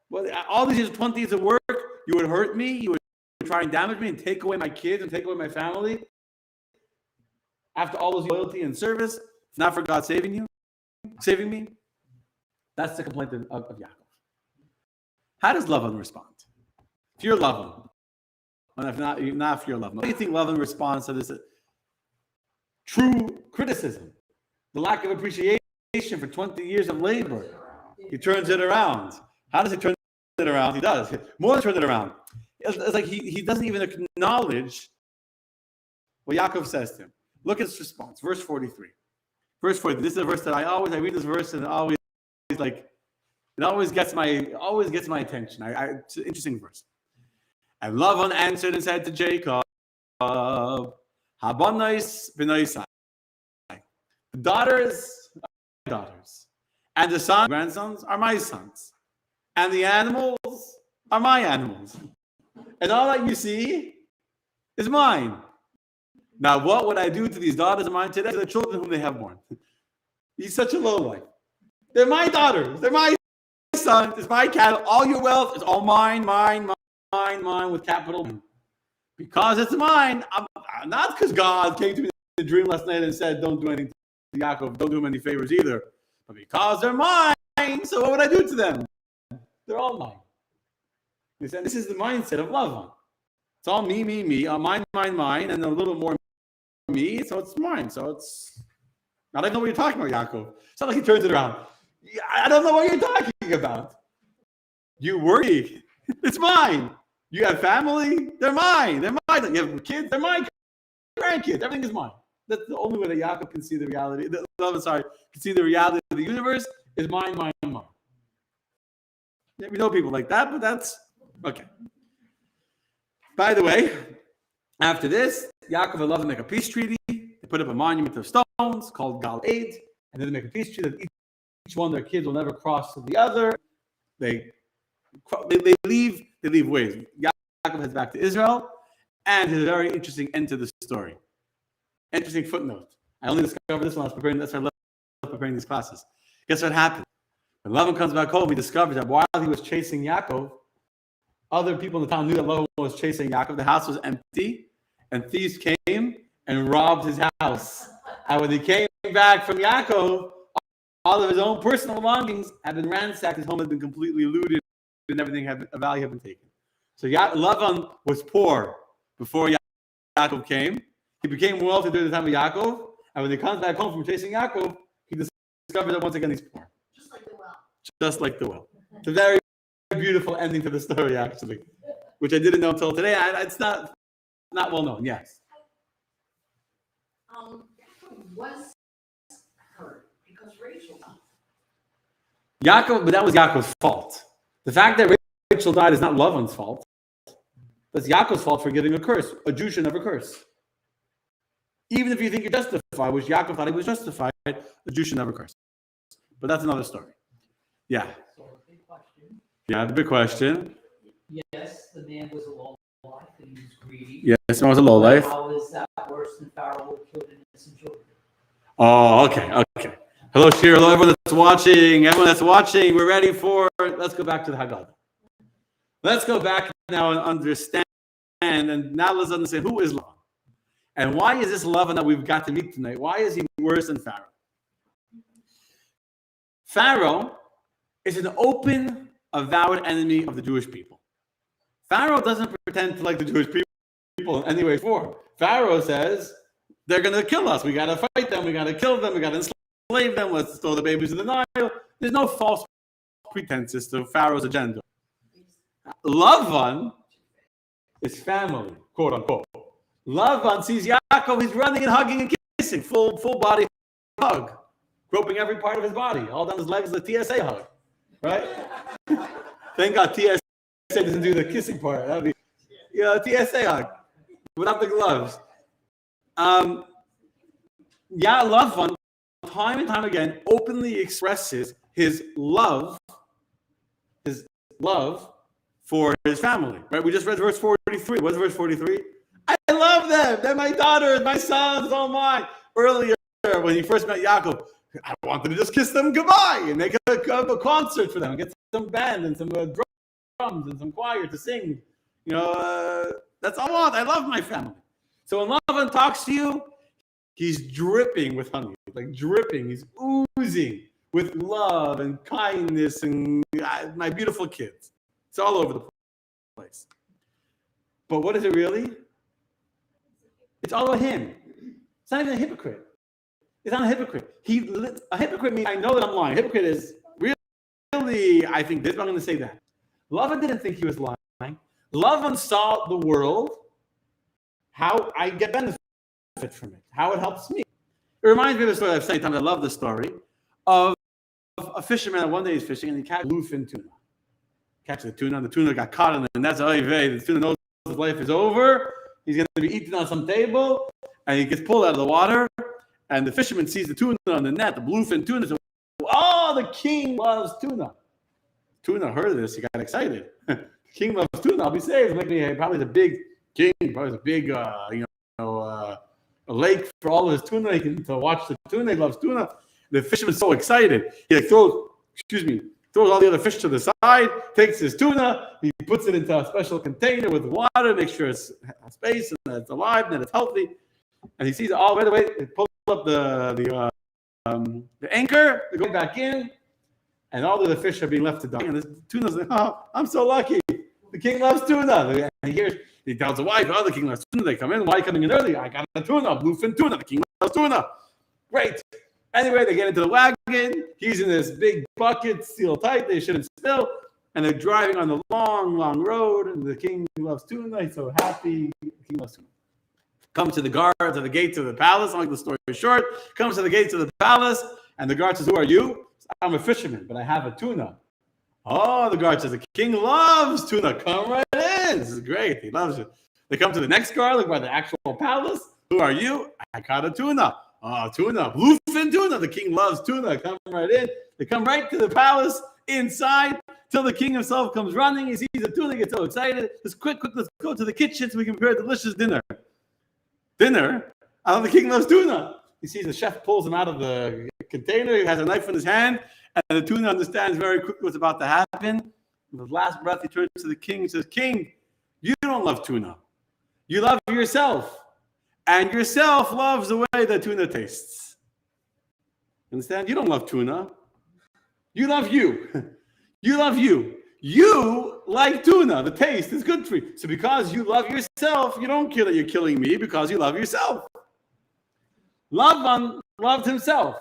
Well, all these years, 20 years of work, you would hurt me, you would try and damage me and take away my kids and take away my family. After all those loyalty and service, if not for God saving me, that's the complaint of Yaakov. How does Lavan respond? If you're Lavan, and if not if you're Lavan, how do you think Lavan responds to this true criticism, the lack of appreciation for 20 years of labor? He turns it around. How does he turn it around? He does. More than turn it around. It's like he doesn't even acknowledge what Yaakov says to him. Look at his response. Verse 43. Verse 43. This is a verse that I read this verse and it always gets my attention. It's an interesting verse. And Lavan answered and said to Jacob, Habanais b'noisai. The daughters are my daughters, and the grandsons are my sons, and the animals are my animals, and all that you see is mine. Now, what would I do to these daughters of mine today? To the children whom they have born. He's such a lowlife. They're my daughters. They're my sons. It's my cattle. All your wealth is all mine, with capital M. Because it's mine. I'm not because God came to me in a dream last night and said, don't do anything to Yaakov. Don't do him any favors either. But because they're mine, so what would I do to them? They're all mine. And this is the mindset of Lavan. It's all me, mine, and a little more me, so it's mine. So it's, I don't know what you're talking about, Yaakov. It's not like he turns it around. I don't know what you're talking about. You worry. It's mine. You have family, they're mine. You have kids, they're my grandkids. Everything is mine. That's the only way that Yaakov can see the reality. Can see the reality of the universe is mine. Yeah, we know people like that, but that's okay. By the way, after this, Yaakov and Lavan make a peace treaty. They put up a monument of stones called Gal Eid, and then they make a peace treaty that each one of their kids will never cross to the other. They leave ways. Yaakov heads back to Israel, and there's a very interesting end to the story. Interesting footnote. I only discovered this when I was preparing. That's why I love preparing these classes. Guess what happened? When Lavan comes back home, he discovers that while he was chasing Yaakov, other people in the town knew that Lavan was chasing Yaakov. The house was empty, and thieves came and robbed his house. And when he came back from Yaakov, all of his own personal belongings had been ransacked. His home had been completely looted, and everything of value had been taken. So Lavan was poor before Yaakov came. He became wealthy during the time of Yaakov, and when he comes back home from chasing Yaakov, he discovers that once again he's poor. Just like the well. It's a very beautiful ending to the story, actually, which I didn't know until today. It's not well known. Yes. Was hurt because Rachel died. Yaakov, but that was Yaakov's fault. The fact that Rachel died is not Lavan's fault. That's Yaakov's fault for getting a curse. A Jew should never curse. Even if you think you're justified, which Yaakov thought he was justified, a Jew should never curse. But that's another story. Yeah. So, big question. Yeah, the big question. Yes, the man was a low life and he was greedy. Yes, the man was a lowlife. How is that worse than Pharaoh who killed innocent children? Oh, okay. Hello, Shira. Hello, everyone that's watching. We're ready for, let's go back to the Haggadah. Let's go back now and understand. And now let's understand who is Lavan. And why is this Lavan that we've got to meet tonight? Why is he worse than Pharaoh? Pharaoh is an open, avowed enemy of the Jewish people. Pharaoh doesn't pretend to like the Jewish people in any way or form. Pharaoh says, they're going to kill us. We got to fight them. We got to kill them. We got to enslave them. Let's throw the babies in the Nile. There's no false pretenses to Pharaoh's agenda. Lavan is family, quote unquote. Lavan sees Yaakov, he's running and hugging and kissing, full body hug, groping every part of his body, all down his legs, the TSA hug, right? Thank God TSA TSA doesn't do the kissing part. That'd be, TSA hug without the gloves. Lavan, time and time again, openly expresses his love for his family. Right? We just read verse 43. What's verse 43? I love them. They're my daughters, my sons, all mine. Earlier, when he first met Yaakov, I wanted to just kiss them goodbye and make a concert for them, get some band and some drums and some choir to sing. That's all I want. I love my family. So when Lavan talks to you, he's dripping with honey, like dripping. He's oozing with love and kindness and my beautiful kids. It's all over the place. But what is it really? It's all about him. It's not even a hypocrite. It's not a hypocrite. A hypocrite means I know that I'm lying. A hypocrite is really, I think this, but I'm going to say that. Lavan didn't think he was lying. Lavan saw the world, how I get benefit from it, how it helps me. It reminds me of a story I've said times. I love this story of a fisherman. One day he's fishing and he catches bluefin tuna. Catches the tuna got caught in it, and that's the tuna knows his life is over. He's going to be eaten on some table, and he gets pulled out of the water. And the fisherman sees the tuna on the net, the bluefin tuna. So, the king loves tuna. Tuna heard of this. He got excited. The king loves tuna. I'll be saved. Probably the big king. Probably the big, a lake for all of his tuna. He can to watch the tuna. He loves tuna. The fisherman's so excited. He throws all the other fish to the side, takes his tuna, he puts it into a special container with water, makes sure it's has space and that it's alive and that it's healthy. And he sees it all right away. He pulls up the anchor, they go back in, and all of the fish are being left to die. And the tuna's like, oh, I'm so lucky. The king loves tuna. And he tells the wife, the king loves tuna. They come in. Why are you coming in early? I got a tuna, bluefin tuna. The king loves tuna. Great. Anyway, they get into the wagon. He's in this big bucket, sealed tight. They shouldn't spill. And they're driving on the long, long road. And the king loves tuna. He's so happy. The king loves tuna. Comes to the guards at the gates of the palace. I'll make the story short. Comes to the gates of the palace. And the guard says, who are you? I'm a fisherman, but I have a tuna. Oh, the guard says, the king loves tuna. Come right in. This is great. He loves it. They come to the next guard, look by the actual palace. Who are you? I caught a tuna. Oh, tuna. Bluefin tuna. The king loves tuna. Come right in. They come right to the palace inside till the king himself comes running. He sees the tuna, gets so excited. Let's quick, let's go to the kitchen so we can prepare a delicious dinner. Dinner? The king loves tuna. He sees the chef pulls him out of the container. He has a knife in his hand. And the tuna understands very quickly what's about to happen. With his last breath, he turns to the king and says, King, you don't love tuna. You love yourself. And yourself loves the way that tuna tastes. Understand? You don't love tuna. You love you. You love you. You like tuna. The taste is good for you. So because you love yourself, you don't care that you're killing me because you love yourself. Lavan loved himself.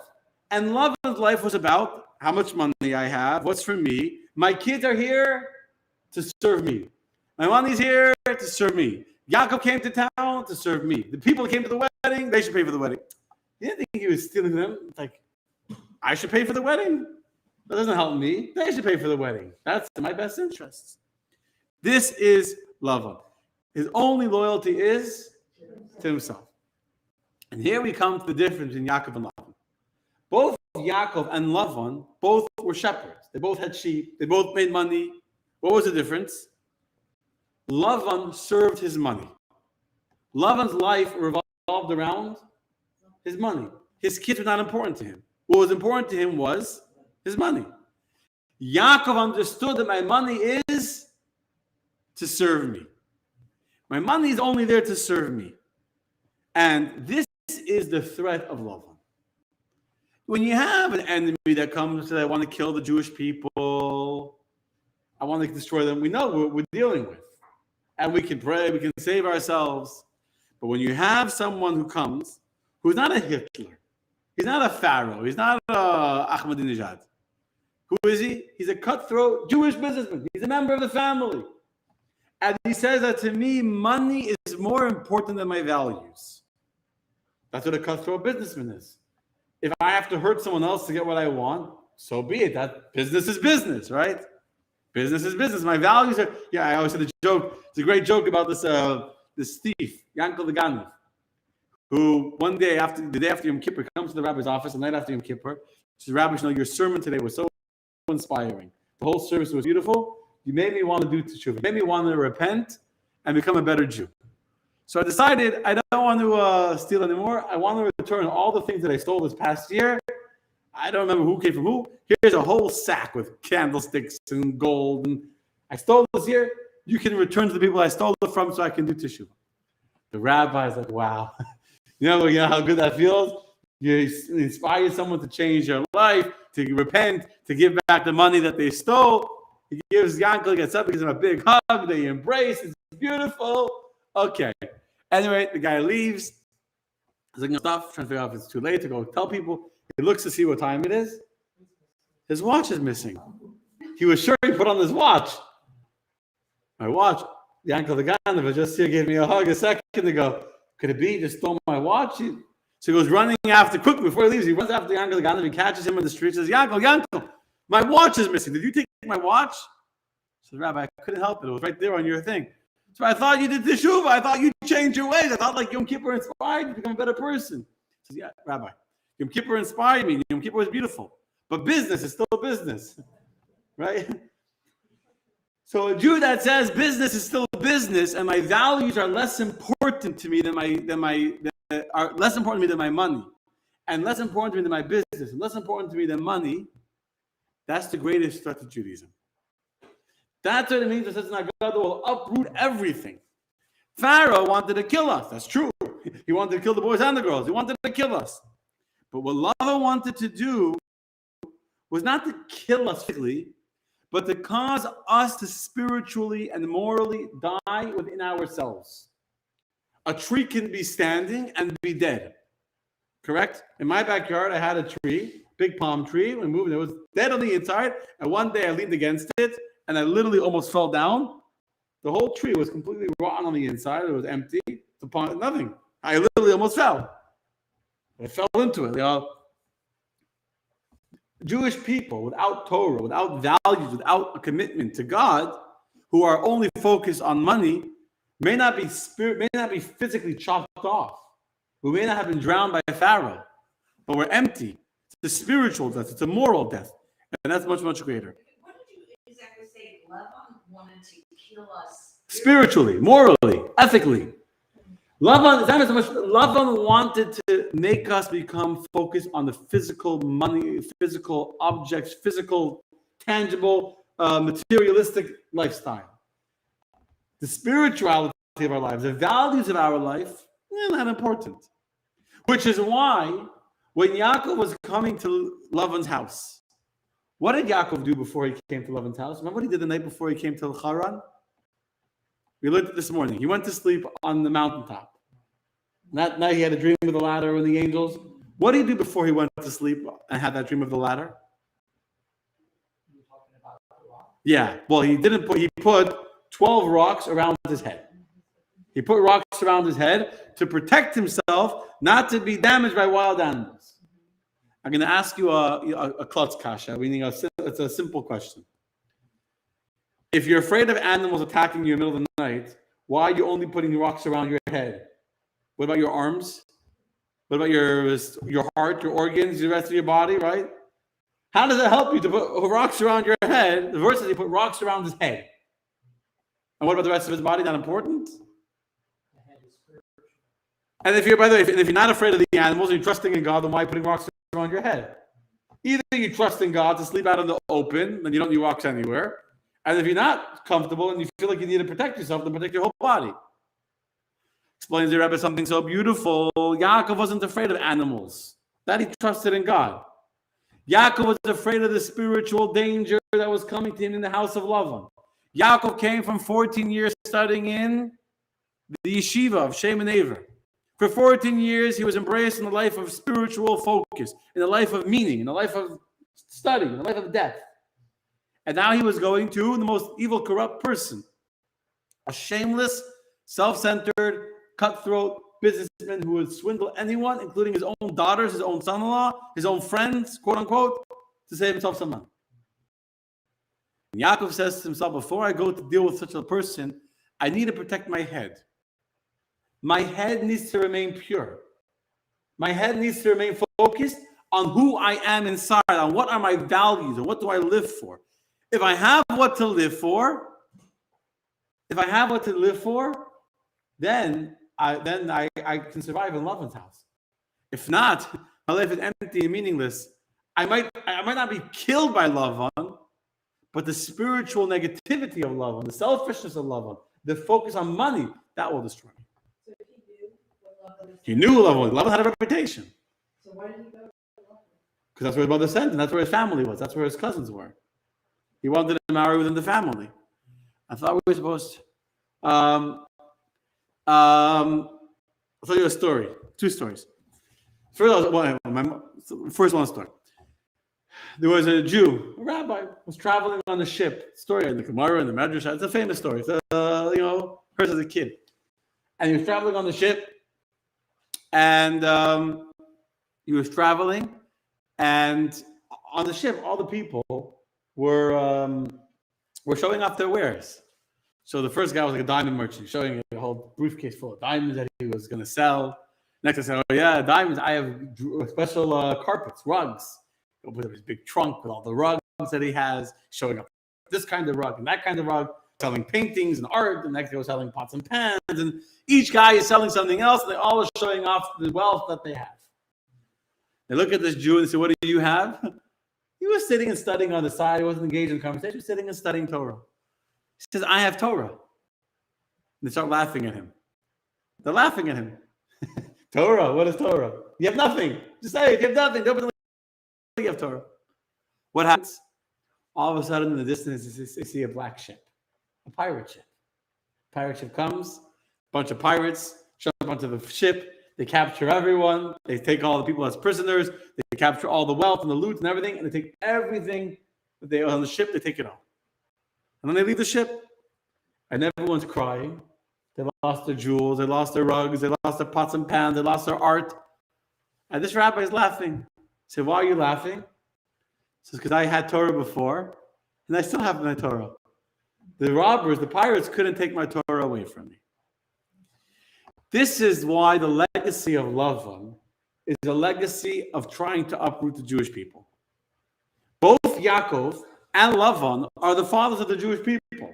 And Lavan's life was about how much money I have, what's for me. My kids are here to serve me. My money's here to serve me. Yaakov came to town to serve me. The people that came to the wedding, they should pay for the wedding. He didn't think he was stealing them. It's like, I should pay for the wedding? That doesn't help me. They should pay for the wedding. That's in my best interests. This is Lavan. His only loyalty is to himself. And here we come to the difference in Yaakov and Lavan. Both Yaakov and Lavan, both were shepherds. They both had sheep. They both made money. What was the difference? Lavan served his money. Lavan's life revolved around his money. His kids were not important to him. What was important to him was his money. Yaakov understood that my money is to serve me. My money is only there to serve me. And this is the threat of Lavan. When you have an enemy that comes and says, I want to kill the Jewish people, I want to destroy them, we know what we're dealing with. And we can pray, we can save ourselves. But when you have someone who comes, who's not a Hitler, he's not a Pharaoh, he's not a Ahmadinejad. Who is he? He's a cutthroat Jewish businessman. He's a member of the family. And he says that to me, money is more important than my values. That's what a cutthroat businessman is. If I have to hurt someone else to get what I want, so be it. That business is business, right? Business is business. My values are, yeah, I always said the joke. It's a great joke about this thief, Yankel the Ganav, who one day the day after Yom Kippur, comes to the rabbi's office, the night after Yom Kippur, says, Rabbi, your sermon today was so inspiring. The whole service was beautiful. You made me want to do teshuvah. You made me want to repent and become a better Jew. So I decided I don't want to steal anymore. I want to return all the things that I stole this past year. I don't remember who came from who. Here's a whole sack with candlesticks and gold. And I stole this year. You can return to the people I stole it from so I can do teshuvah. The rabbi is like, wow. You know how good that feels? You inspire someone to change their life, to repent, to give back the money that they stole. He gives Yankel, gets up, he gives him a big hug. They embrace. It's beautiful. Okay. Anyway, the guy leaves. He's looking at stuff, trying to figure out if it's too late to go tell people. He looks to see what time it is. His watch is missing. He was sure he put on his watch. My watch. Yankel the Ganav just here gave me a hug a second ago. Could it be he just stole my watch? So he goes running after, quickly before he leaves, he runs after Yankel the Ganav. He catches him in the street, says, Yankel, my watch is missing. Did you take my watch? He says, Rabbi, I couldn't help it. It was right there on your thing. So I thought you did teshuvah. I thought you changed your ways. I thought like Yom Kippur inspired you to become a better person. He says, yeah, Rabbi, Yom Kippur inspired me. Yom Kippur was beautiful. But business is still business. Right? So a Jew that says business is still business and my values are less important to me than my money, and less important to me than my business, and less important to me than money, that's the greatest threat to Judaism. That's what it means that says God will uproot everything. Pharaoh wanted to kill us. That's true. He wanted to kill the boys and the girls. He wanted to kill us. But what Lavan wanted to do was not to kill us physically, but to cause us to spiritually and morally die within ourselves. A tree can be standing and be dead. Correct? In my backyard, I had a tree, big palm tree. We moved, it was dead on the inside. And one day I leaned against it and I literally almost fell down. The whole tree was completely rotten on the inside. It was empty. Nothing. I literally almost fell. I fell into it. Jewish people without Torah, without values, without a commitment to God, who are only focused on money, may not be physically chopped off. We may not have been drowned by Pharaoh, but we're empty. It's a spiritual death. It's a moral death, and that's much, much greater. What did you exactly say? Lavan wanted to kill us spiritually, morally, ethically. Lavan, it's not so much. Lavan wanted to make us become focused on the physical money, physical objects, physical, tangible, materialistic lifestyle. The spirituality of our lives, the values of our life, not important. Which is why when Yaakov was coming to Lavan's house, what did Yaakov do before he came to Lavan's house? Remember what he did the night before he came to Haran? We looked at this morning. He went to sleep on the mountaintop. That night he had a dream of the ladder and the angels. What did he do before he went to sleep and had that dream of the ladder? You're talking about the rock? Yeah. Well, he put 12 rocks around his head. He put rocks around his head to protect himself, not to be damaged by wild animals. I'm going to ask you a klutz kasha, meaning it's a simple question. If you're afraid of animals attacking you in the middle of the night, why are you only putting rocks around your head? What about your arms? What about your heart, your organs, the rest of your body, right? How does it help you to put rocks around your head? The verse says he put rocks around his head. And what about the rest of his body? Not important? The head is spiritual. And if you're not afraid of the animals and you're trusting in God, then why are you putting rocks around your head? Either you trust in God to sleep out in the open, then you don't need rocks anywhere. And if you're not comfortable and you feel like you need to protect yourself, then protect your whole body. Explains the Rebbe something so beautiful. Yaakov wasn't afraid of animals. That he trusted in God. Yaakov was afraid of the spiritual danger that was coming to him in the house of Lavan. Yaakov came from 14 years studying in the yeshiva of Shem and Aver. For 14 years, he was embraced in the life of spiritual focus, in the life of meaning, in the life of study, in the life of death. And now he was going to the most evil, corrupt person. A shameless, self-centered, cutthroat businessman who would swindle anyone, including his own daughters, his own son-in-law, his own friends, quote unquote, to save himself some money. And Yaakov says to himself, before I go to deal with such a person, I need to protect my head. My head needs to remain pure. My head needs to remain focused on who I am inside, on what are my values, and what do I live for. If I have what to live for, then I can survive in Lavan's house. If not, my life is empty and meaningless. I might not be killed by Lavan, but the spiritual negativity of Lavan, the selfishness of Lavan, the focus on money, that will destroy me. So he knew what Lavan was. He knew Lavan. Lavan had a reputation. So why did he go to Lavan? Because that's where his mother sent him. That's where his family was. That's where his cousins were. He wanted to marry within the family. I thought we were supposed to. I'll tell you a story. Two stories. First one story. There was a Jew, a rabbi, was traveling on a ship. Story in the Gemara and the Medrash. It's a famous story. It's heard as a kid. And he was traveling on the ship, and he was traveling, and on the ship, all the people were showing off their wares. So the first guy was like a diamond merchant, showing a whole briefcase full of diamonds that he was going to sell. Next, I said, "Oh yeah, diamonds! I have special carpets, rugs." He opened up his big trunk with all the rugs that he has, showing up this kind of rug and that kind of rug, selling paintings and art. The next guy was selling pots and pans, and each guy is selling something else. And they all are showing off the wealth that they have. They look at this Jew and say, "What do you have?" He was sitting and studying on the side. He wasn't engaged in conversation. He was sitting and studying Torah. He says, "I have Torah." And they start laughing at him. They're laughing at him. Torah? What is Torah? You have nothing. Just say it. You have nothing. Don't you have Torah. What happens? All of a sudden, in the distance, they see a black ship, a pirate ship. Pirate ship comes, a bunch of pirates show up onto the ship. They capture everyone. They take all the people as prisoners. They capture all the wealth and the loot and everything, and they take everything that they on the ship. They take it all, and then they leave the ship, and everyone's crying. They lost their jewels. They lost their rugs. They lost their pots and pans. They lost their art. And this rabbi is laughing. I said, "Why are you laughing?" He says, "Because I had Torah before, and I still have my Torah. The robbers, the pirates, couldn't take my Torah away from me." This is why the legacy of Lavan is a legacy of trying to uproot the Jewish people. Both Yaakov and Lavan are the fathers of the Jewish people.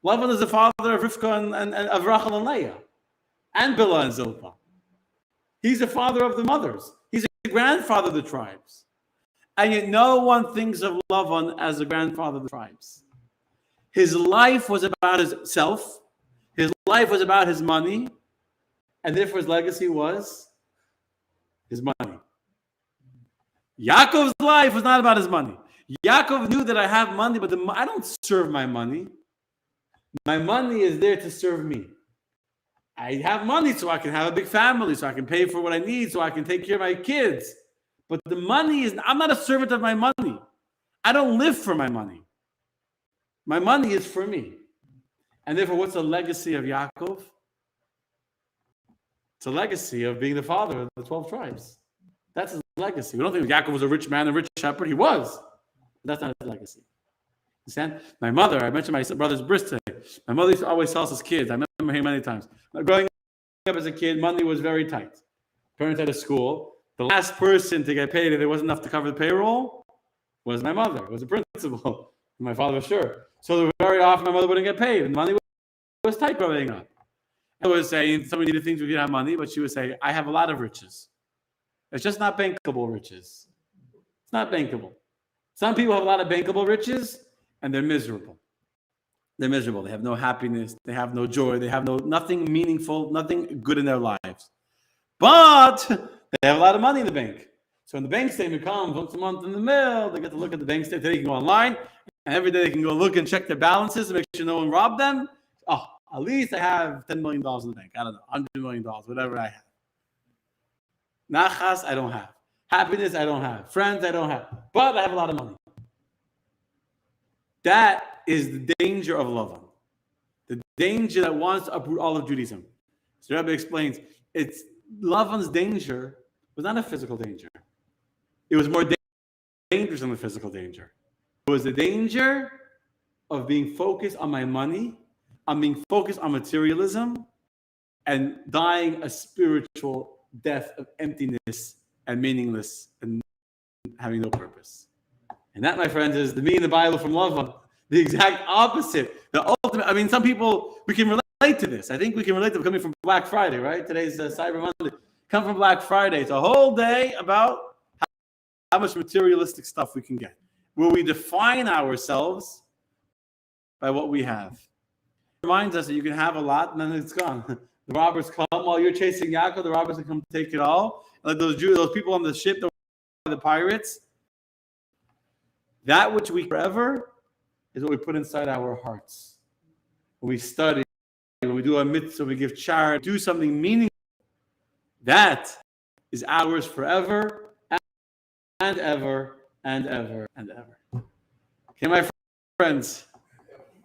Lavan is the father of Rivka and of Rachel and Leah, and Bilhah and Zilpah. He's the father of the mothers. He's the grandfather of the tribes. And yet no one thinks of Lavan as the grandfather of the tribes. His life was about himself. His life was about his money. And therefore his legacy was his money. Yaakov's life was not about his money. Yaakov knew that I have money, but I don't serve my money. My money is there to serve me. I have money so I can have a big family, so I can pay for what I need, so I can take care of my kids. But the money I'm not a servant of my money. I don't live for my money. My money is for me. And therefore, what's the legacy of Yaakov? It's a legacy of being the father of the 12 tribes. That's his legacy. We don't think Yaakov was a rich man, a rich shepherd. He was. But that's not his legacy. Understand? My mother, I mentioned my brother's bris today. My mother used to always tell us as kids. I remember hearing many times. Growing up as a kid, money was very tight. Parents had a school. The last person to get paid, if there wasn't enough to cover the payroll, was my mother. Was the principal. My father was sure. So very often my mother wouldn't get paid. And money was tight growing up. I was saying somebody needed things we didn't have money, but she would say, "I have a lot of riches. It's just not bankable riches. It's not bankable." Some people have a lot of bankable riches, and they're miserable. They're miserable. They have no happiness. They have no joy. They have nothing meaningful, nothing good in their lives. But they have a lot of money in the bank. So when the bank statement comes once a month in the mail, they get to look at the bank statement. They can go online, and every day they can go look and check their balances to make sure no one robbed them. Oh, at least I have $10 million in the bank. I don't know, $100 million, whatever I have. Nachas, I don't have. Happiness, I don't have. Friends, I don't have. But I have a lot of money. That is the danger of Lavan. The danger that wants to uproot all of Judaism. So Rebbe explains, it's Lavan's danger was not a physical danger. It was more dangerous than the physical danger. It was the danger of being focused on my money, on being focused on materialism, and dying a spiritual death of emptiness and meaningless and having no purpose. And that, my friends, is the me in the Bible from Lavan. The exact opposite. The ultimate. I mean, some people, we can relate to this. I think we can relate to it coming from Black Friday, right? Today's Cyber Monday. Come from Black Friday. It's a whole day about how much materialistic stuff we can get. Where we define ourselves by what we have. It reminds us that you can have a lot and then it's gone. The robbers come while you're chasing Yaakov. The robbers will come take it all. Like those Jews, those people on the ship, the pirates. That which we forever is what we put inside our hearts. When we study, when we do a mitzvah, we give charity, do something meaningful. That is ours forever and ever and ever and ever. Okay, my friends.